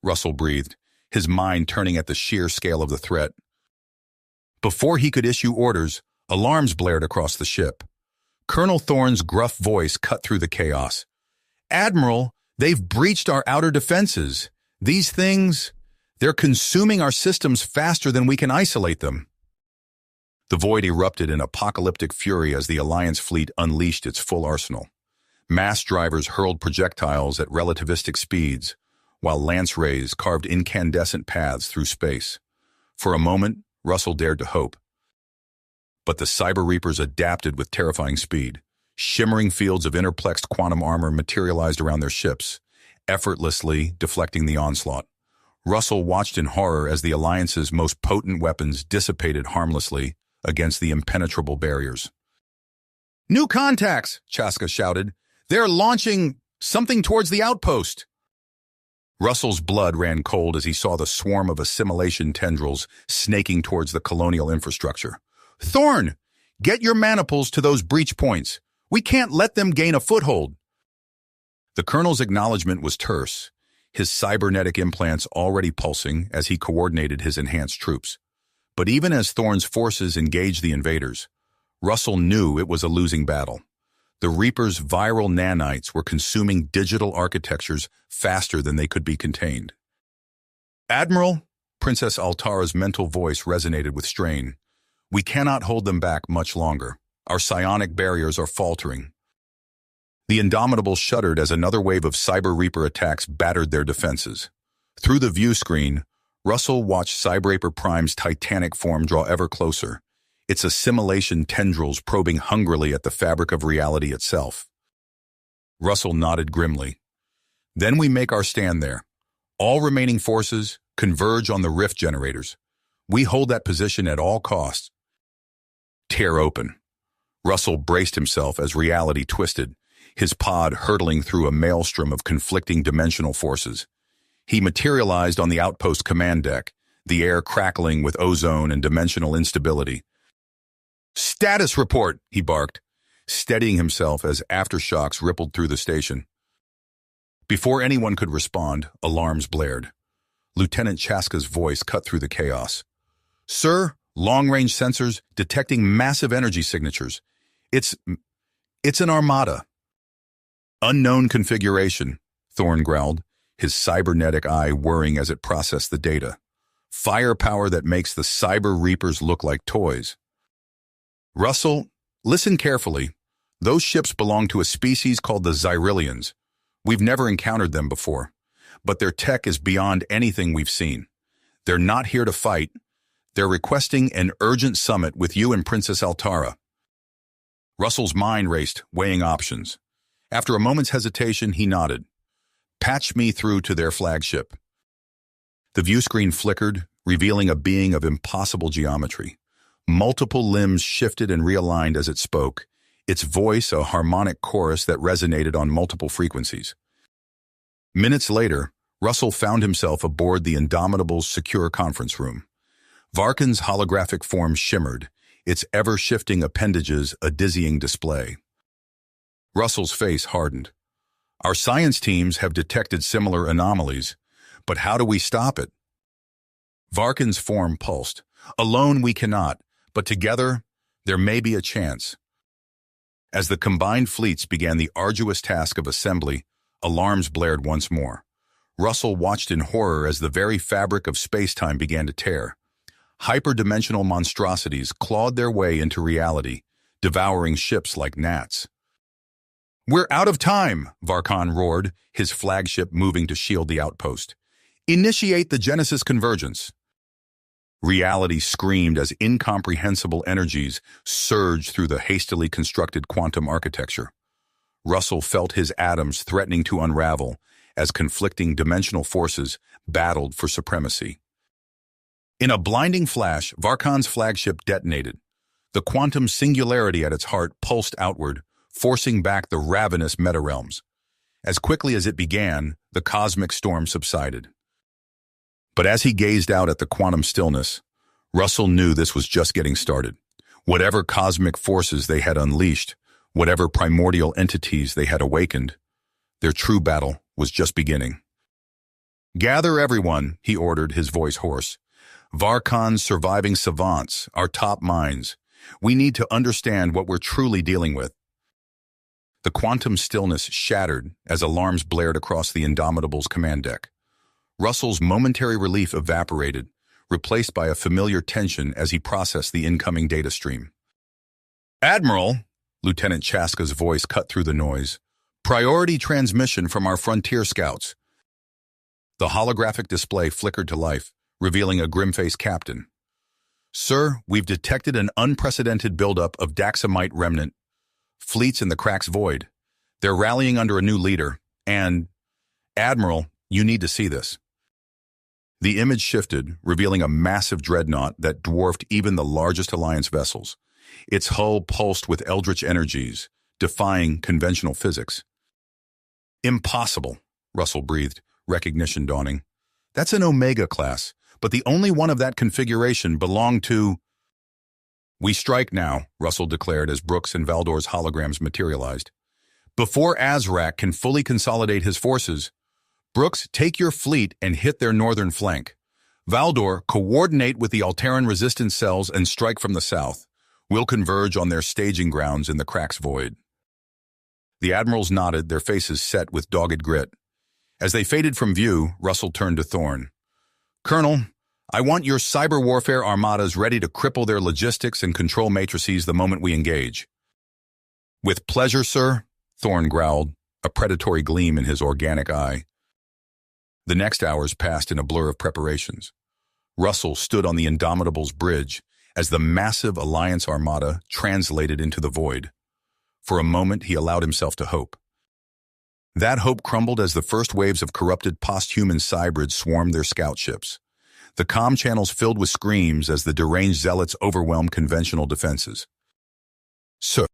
Russell breathed, his mind turning at the sheer scale of the threat. Before he could issue orders, alarms blared across the ship. Colonel Thorne's gruff voice cut through the chaos. "Admiral, they've breached our outer defenses. These things, they're consuming our systems faster than we can isolate them." The void erupted in apocalyptic fury as the Alliance fleet unleashed its full arsenal. Mass drivers hurled projectiles at relativistic speeds, while lance rays carved incandescent paths through space. For a moment, Russell dared to hope. But the Cyber Reapers adapted with terrifying speed. Shimmering fields of interplexed quantum armor materialized around their ships, effortlessly deflecting the onslaught. Russell watched in horror as the Alliance's most potent weapons dissipated harmlessly against the impenetrable barriers. "New contacts!" Chaska shouted. "They're launching something towards the outpost." Russell's blood ran cold as he saw the swarm of assimilation tendrils snaking towards the colonial infrastructure. "Thorne, get your maniples to those breach points. We can't let them gain a foothold." The colonel's acknowledgement was terse, his cybernetic implants already pulsing as he coordinated his enhanced troops. But even as Thorne's forces engaged the invaders, Russell knew it was a losing battle. The Reapers' viral nanites were consuming digital architectures faster than they could be contained. "Admiral," Princess Altara's mental voice resonated with strain, "we cannot hold them back much longer. Our psionic barriers are faltering." The Indomitable shuddered as another wave of Cyber Reaper attacks battered their defenses. Through the view screen, Russell watched Cyber Prime's titanic form draw ever closer, its assimilation tendrils probing hungrily at the fabric of reality itself. Russell nodded grimly. "Then we make our stand there. All remaining forces converge on the rift generators. We hold that position at all costs." Tear open. Russell braced himself as reality twisted, his pod hurtling through a maelstrom of conflicting dimensional forces. He materialized on the outpost command deck, the air crackling with ozone and dimensional instability. "Status report," he barked, steadying himself as aftershocks rippled through the station. Before anyone could respond, alarms blared. Lieutenant Chaska's voice cut through the chaos. "Sir, long-range sensors detecting massive energy signatures. It's an armada." "Unknown configuration," Thorne growled, his cybernetic eye whirring as it processed the data. "Firepower that makes the Cyber Reapers look like toys." "Russell, listen carefully. Those ships belong to a species called the Xyrillians. We've never encountered them before, but their tech is beyond anything we've seen. They're not here to fight. They're requesting an urgent summit with you and Princess Altara." Russell's mind raced, weighing options. After a moment's hesitation, he nodded. Patch me through to their flagship. The view screen flickered, revealing a being of impossible geometry. Multiple limbs shifted and realigned as it spoke, its voice a harmonic chorus that resonated on multiple frequencies. Minutes later, Russell found himself aboard the Indomitable's secure conference room. Varkan's holographic form shimmered, its ever-shifting appendages a dizzying display. Russell's face hardened. Our science teams have detected similar anomalies, but how do we stop it? Varkan's form pulsed. Alone we cannot, but together there may be a chance. As the combined fleets began the arduous task of assembly, alarms blared once more. Russell watched in horror as the very fabric of space-time began to tear. Hyperdimensional monstrosities clawed their way into reality, devouring ships like gnats. "We're out of time," Varkan roared, his flagship moving to shield the outpost. "Initiate the Genesis convergence." Reality screamed as incomprehensible energies surged through the hastily constructed quantum architecture. Russell felt his atoms threatening to unravel as conflicting dimensional forces battled for supremacy. In a blinding flash, Varkan's flagship detonated. The quantum singularity at its heart pulsed outward, forcing back the ravenous meta-realms. As quickly as it began, the cosmic storm subsided. But as he gazed out at the quantum stillness, Russell knew this was just getting started. Whatever cosmic forces they had unleashed, whatever primordial entities they had awakened, their true battle was just beginning. "Gather everyone," he ordered, his voice hoarse. "Varkan's surviving savants, our top minds. We need to understand what we're truly dealing with." The quantum stillness shattered as alarms blared across the Indomitable's command deck. Russell's momentary relief evaporated, replaced by a familiar tension as he processed the incoming data stream. "Admiral," Lieutenant Chaska's voice cut through the noise, "priority transmission from our frontier scouts." The holographic display flickered to life, revealing a grim-faced captain. "Sir, we've detected an unprecedented buildup of Daxamite remnant fleets in the Crack's void. They're rallying under a new leader, and, Admiral, you need to see this." The image shifted, revealing a massive dreadnought that dwarfed even the largest Alliance vessels. Its hull pulsed with eldritch energies, defying conventional physics. "Impossible," Russell breathed, recognition dawning. "That's an Omega class, but the only one of that configuration belonged to—" "We strike now," Russell declared as Brooks and Valdor's holograms materialized. "Before Azrak can fully consolidate his forces, Brooks, take your fleet and hit their northern flank. Valdor, coordinate with the Alteran resistance cells and strike from the south. We'll converge on their staging grounds in the Crack's void." The admirals nodded, their faces set with dogged grit. As they faded from view, Russell turned to Thorne. "Colonel, I want your cyber warfare armadas ready to cripple their logistics and control matrices the moment we engage." "With pleasure, sir," Thorne growled, a predatory gleam in his organic eye. The next hours passed in a blur of preparations. Russell stood on the Indomitable's bridge as the massive Alliance armada translated into the void. For a moment, he allowed himself to hope. That hope crumbled as the first waves of corrupted post-human cybrids swarmed their scout ships. The comm channels filled with screams as the deranged zealots overwhelmed conventional defenses. "Sir,"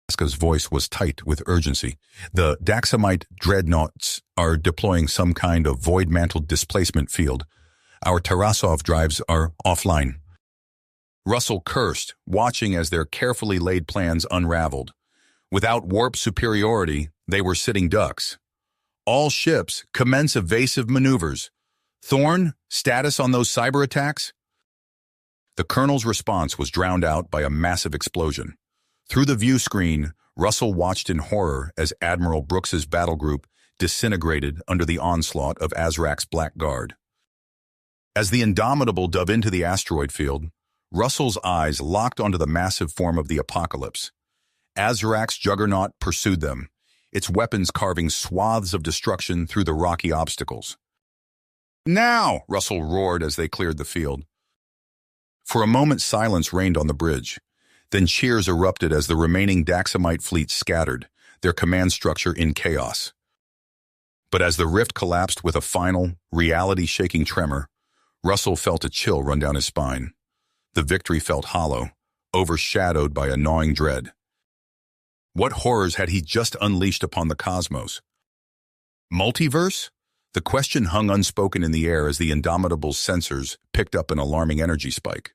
Aska's voice was tight with urgency. "The Daxamite dreadnoughts are deploying some kind of void-mantled displacement field. Our Tarasov drives are offline." Russell cursed, watching as their carefully laid plans unraveled. Without warp superiority, they were sitting ducks. "All ships, commence evasive maneuvers. Thorne, status on those cyber attacks?" The colonel's response was drowned out by a massive explosion. Through the view screen, Russell watched in horror as Admiral Brooks's battle group disintegrated under the onslaught of Azrak's Black Guard. As the Indomitable dove into the asteroid field, Russell's eyes locked onto the massive form of the apocalypse. Azrak's juggernaut pursued them, its weapons carving swaths of destruction through the rocky obstacles. "Now!" Russell roared as they cleared the field. For a moment, silence reigned on the bridge. Then cheers erupted as the remaining Daxamite fleet scattered, their command structure in chaos. But as the rift collapsed with a final, reality-shaking tremor, Russell felt a chill run down his spine. The victory felt hollow, overshadowed by a gnawing dread. What horrors had he just unleashed upon the cosmos? Multiverse? The question hung unspoken in the air as the Indomitable's sensors picked up an alarming energy spike.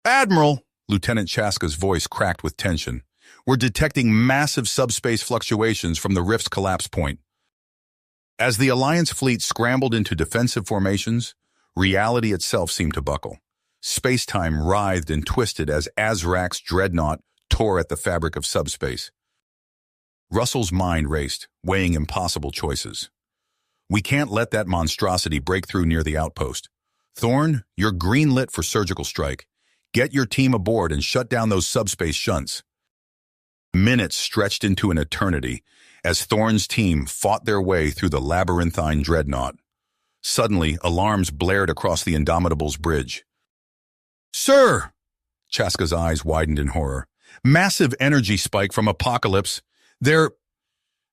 "Admiral!" Lieutenant Chaska's voice cracked with tension. "We're detecting massive subspace fluctuations from the rift's collapse point." As the Alliance fleet scrambled into defensive formations, reality itself seemed to buckle. Space-time writhed and twisted as Azrak's dreadnought tore at the fabric of subspace. Russell's mind raced, weighing impossible choices. "We can't let that monstrosity break through near the outpost. Thorn, you're green-lit for surgical strike. Get your team aboard and shut down those subspace shunts." Minutes stretched into an eternity as Thorn's team fought their way through the labyrinthine dreadnought. Suddenly, alarms blared across the Indomitable's bridge. "Sir!" Chaska's eyes widened in horror. "Massive energy spike from Apocalypse. They're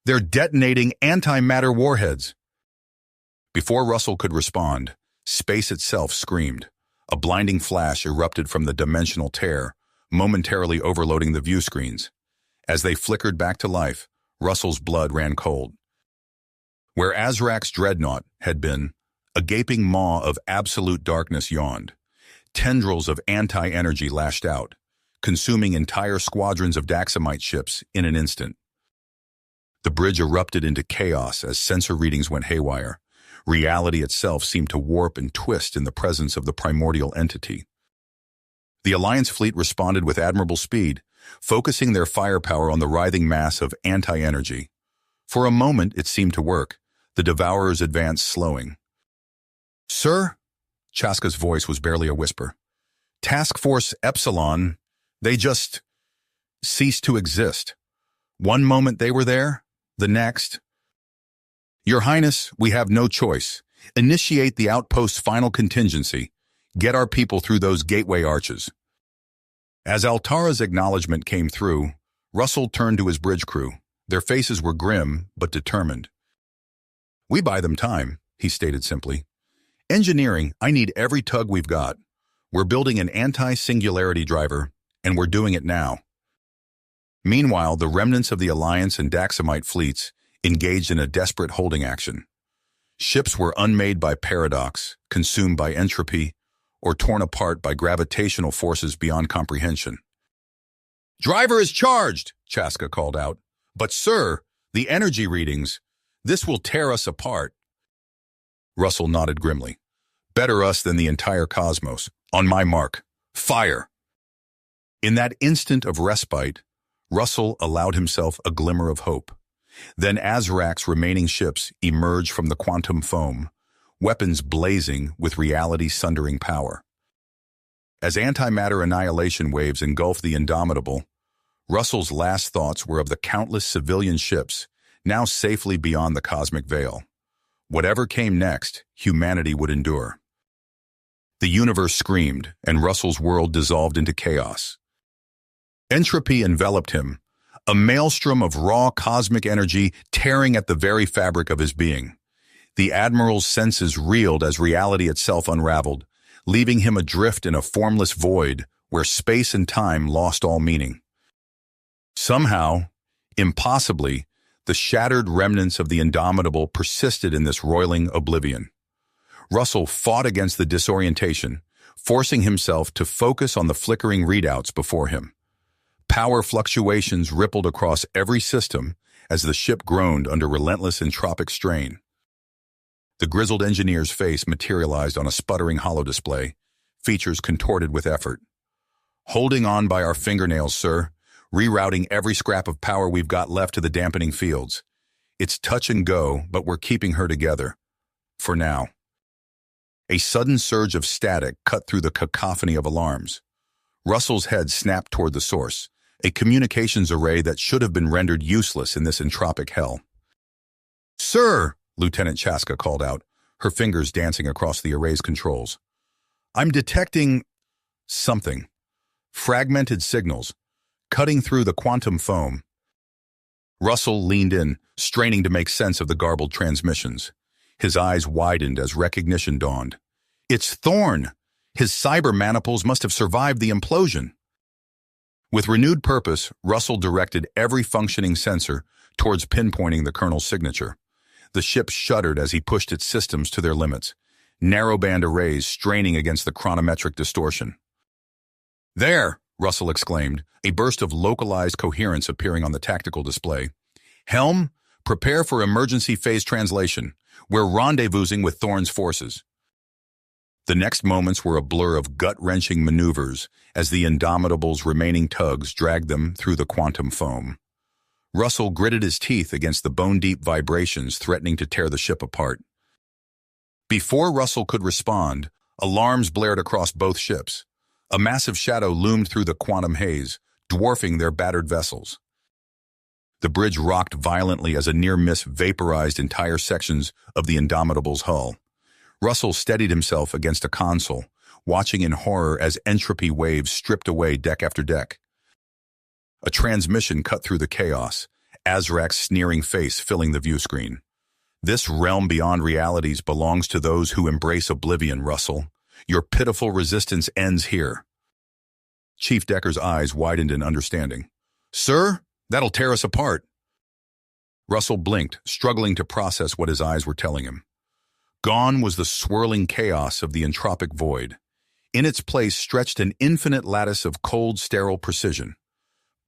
detonating antimatter warheads." Before Russell could respond, space itself screamed. A blinding flash erupted from the dimensional tear, momentarily overloading the view screens. As they flickered back to life, Russell's blood ran cold. Where Azrak's dreadnought had been, a gaping maw of absolute darkness yawned. Tendrils of anti-energy lashed out, consuming entire squadrons of Daxamite ships in an instant. The bridge erupted into chaos as sensor readings went haywire. Reality itself seemed to warp and twist in the presence of the primordial entity. The Alliance fleet responded with admirable speed, focusing their firepower on the writhing mass of anti-energy. For a moment, it seemed to work, the Devourer's advance slowing. "Sir?" Chaska's voice was barely a whisper. "Task Force Epsilon, they just ceased to exist. One moment they were there, the next." "Your Highness, we have no choice. Initiate the outpost's final contingency. Get our people through those gateway arches." As Altara's acknowledgement came through, Russell turned to his bridge crew. Their faces were grim but determined. "We buy them time," he stated simply. "Engineering, I need every tug we've got. We're building an anti-singularity driver, and we're doing it now." Meanwhile, the remnants of the Alliance and Daxamite fleets engaged in a desperate holding action. Ships were unmade by paradox, consumed by entropy, or torn apart by gravitational forces beyond comprehension. "Driver is charged," Chaska called out. "But sir, the energy readings, this will tear us apart." Russell nodded grimly. "Better us than the entire cosmos. On my mark. Fire!" In that instant of respite, Russell allowed himself a glimmer of hope. Then Azrak's remaining ships emerged from the quantum foam, weapons blazing with reality-sundering power. As antimatter annihilation waves engulfed the Indomitable, Russell's last thoughts were of the countless civilian ships now safely beyond the cosmic veil. Whatever came next, humanity would endure. The universe screamed, and Russell's world dissolved into chaos. Entropy enveloped him, a maelstrom of raw cosmic energy tearing at the very fabric of his being. The Admiral's senses reeled as reality itself unraveled, leaving him adrift in a formless void where space and time lost all meaning. Somehow, impossibly, the shattered remnants of the Indomitable persisted in this roiling oblivion. Russell fought against the disorientation, forcing himself to focus on the flickering readouts before him. Power fluctuations rippled across every system as the ship groaned under relentless entropic strain. The grizzled engineer's face materialized on a sputtering holodisplay, features contorted with effort. "Holding on by our fingernails, sir, rerouting every scrap of power we've got left to the dampening fields. It's touch and go, but we're keeping her together. For now." A sudden surge of static cut through the cacophony of alarms. Russell's head snapped toward the source, a communications array that should have been rendered useless in this entropic hell. "Sir!" Lieutenant Chaska called out, her fingers dancing across the array's controls. "I'm detecting something. fragmented signals, cutting through the quantum foam. Russell leaned in, straining to make sense of the garbled transmissions. His eyes widened as recognition dawned. It's Thorn! His cyber maniples must have survived the implosion. With renewed purpose, Russell directed every functioning sensor towards pinpointing the Colonel's signature. The ship shuddered as he pushed its systems to their limits, narrowband arrays straining against the chronometric distortion. There, Russell exclaimed, a burst of localized coherence appearing on the tactical display. Helm, prepare for emergency phase translation. We're rendezvousing with Thorn's forces. The next moments were a blur of gut-wrenching maneuvers as the Indomitable's remaining tugs dragged them through the quantum foam. Russell gritted his teeth against the bone-deep vibrations threatening to tear the ship apart. Before Russell could respond, alarms blared across both ships. A massive shadow loomed through the quantum haze, dwarfing their battered vessels. The bridge rocked violently as a near-miss vaporized entire sections of the Indomitable's hull. Russell steadied himself against a console, watching in horror as entropy waves stripped away deck after deck. A transmission cut through the chaos, Azrak's sneering face filling the view screen. This realm beyond realities belongs to those who embrace oblivion, Russell. Your pitiful resistance ends here. Chief Decker's eyes widened in understanding. Sir, that'll tear us apart. Russell blinked, struggling to process what his eyes were telling him. Gone was the swirling chaos of the entropic void. In its place stretched an infinite lattice of cold, sterile precision.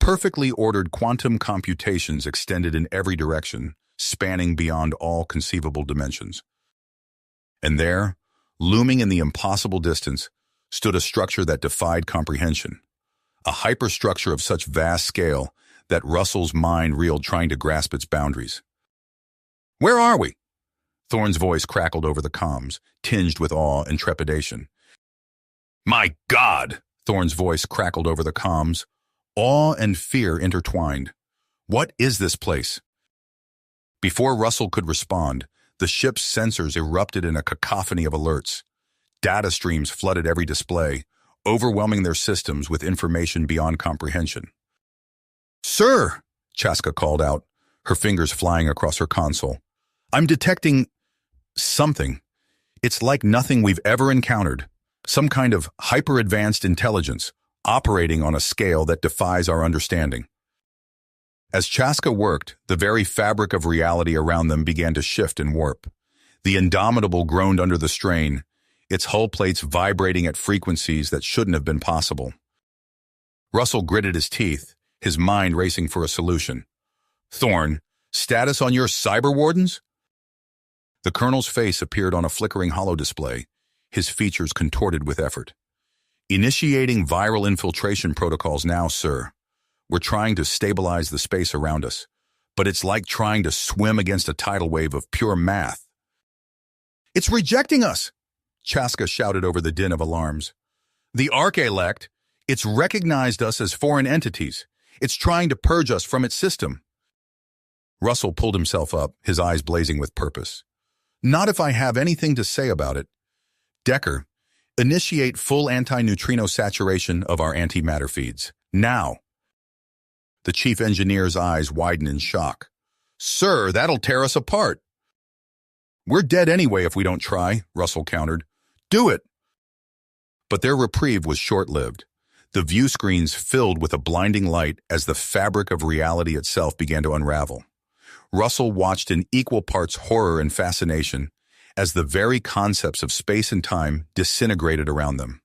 Perfectly ordered quantum computations extended in every direction, spanning beyond all conceivable dimensions. And there, looming in the impossible distance, stood a structure that defied comprehension. A hyperstructure of such vast scale that Russell's mind reeled trying to grasp its boundaries. Where are we? Thorn's voice crackled over the comms, tinged with awe and trepidation. My God! Thorn's voice crackled over the comms, awe and fear intertwined. What is this place? Before Russell could respond, the ship's sensors erupted in a cacophony of alerts. Data streams flooded every display, overwhelming their systems with information beyond comprehension. Sir, Chaska called out, her fingers flying across her console. I'm detecting something. It's like nothing we've ever encountered. Some kind of hyper-advanced intelligence, operating on a scale that defies our understanding. As Chaska worked, the very fabric of reality around them began to shift and warp. The Indomitable groaned under the strain, its hull plates vibrating at frequencies that shouldn't have been possible. Russell gritted his teeth, his mind racing for a solution. Thorn, status on your cyber wardens? The Colonel's face appeared on a flickering holodisplay, his features contorted with effort. Initiating viral infiltration protocols now, sir. We're trying to stabilize the space around us, but it's like trying to swim against a tidal wave of pure math. It's rejecting us, Chaska shouted over the din of alarms. The Arc-elect, it's recognized us as foreign entities. It's trying to purge us from its system. Russell pulled himself up, his eyes blazing with purpose. Not if I have anything to say about it. Decker, initiate full anti-neutrino saturation of our antimatter feeds. Now. The chief engineer's eyes widened in shock. Sir, that'll tear us apart. We're dead anyway if we don't try, Russell countered. Do it. But their reprieve was short-lived. The view screens filled with a blinding light as the fabric of reality itself began to unravel. Russell watched in equal parts horror and fascination as the very concepts of space and time disintegrated around them.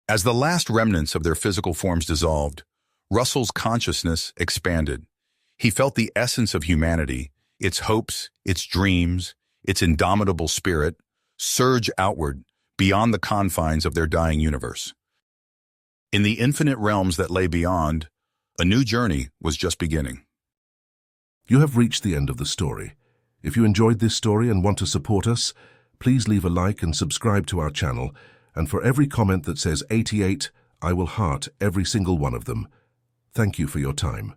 As the last remnants of their physical forms dissolved, Russell's consciousness expanded. He felt the essence of humanity, its hopes, its dreams, its indomitable spirit, surge outward beyond the confines of their dying universe. In the infinite realms that lay beyond, a new journey was just beginning. You have reached the end of the story. If you enjoyed this story and want to support us, please leave a like and subscribe to our channel, and for every comment that says 88, I will heart every single one of them. Thank you for your time.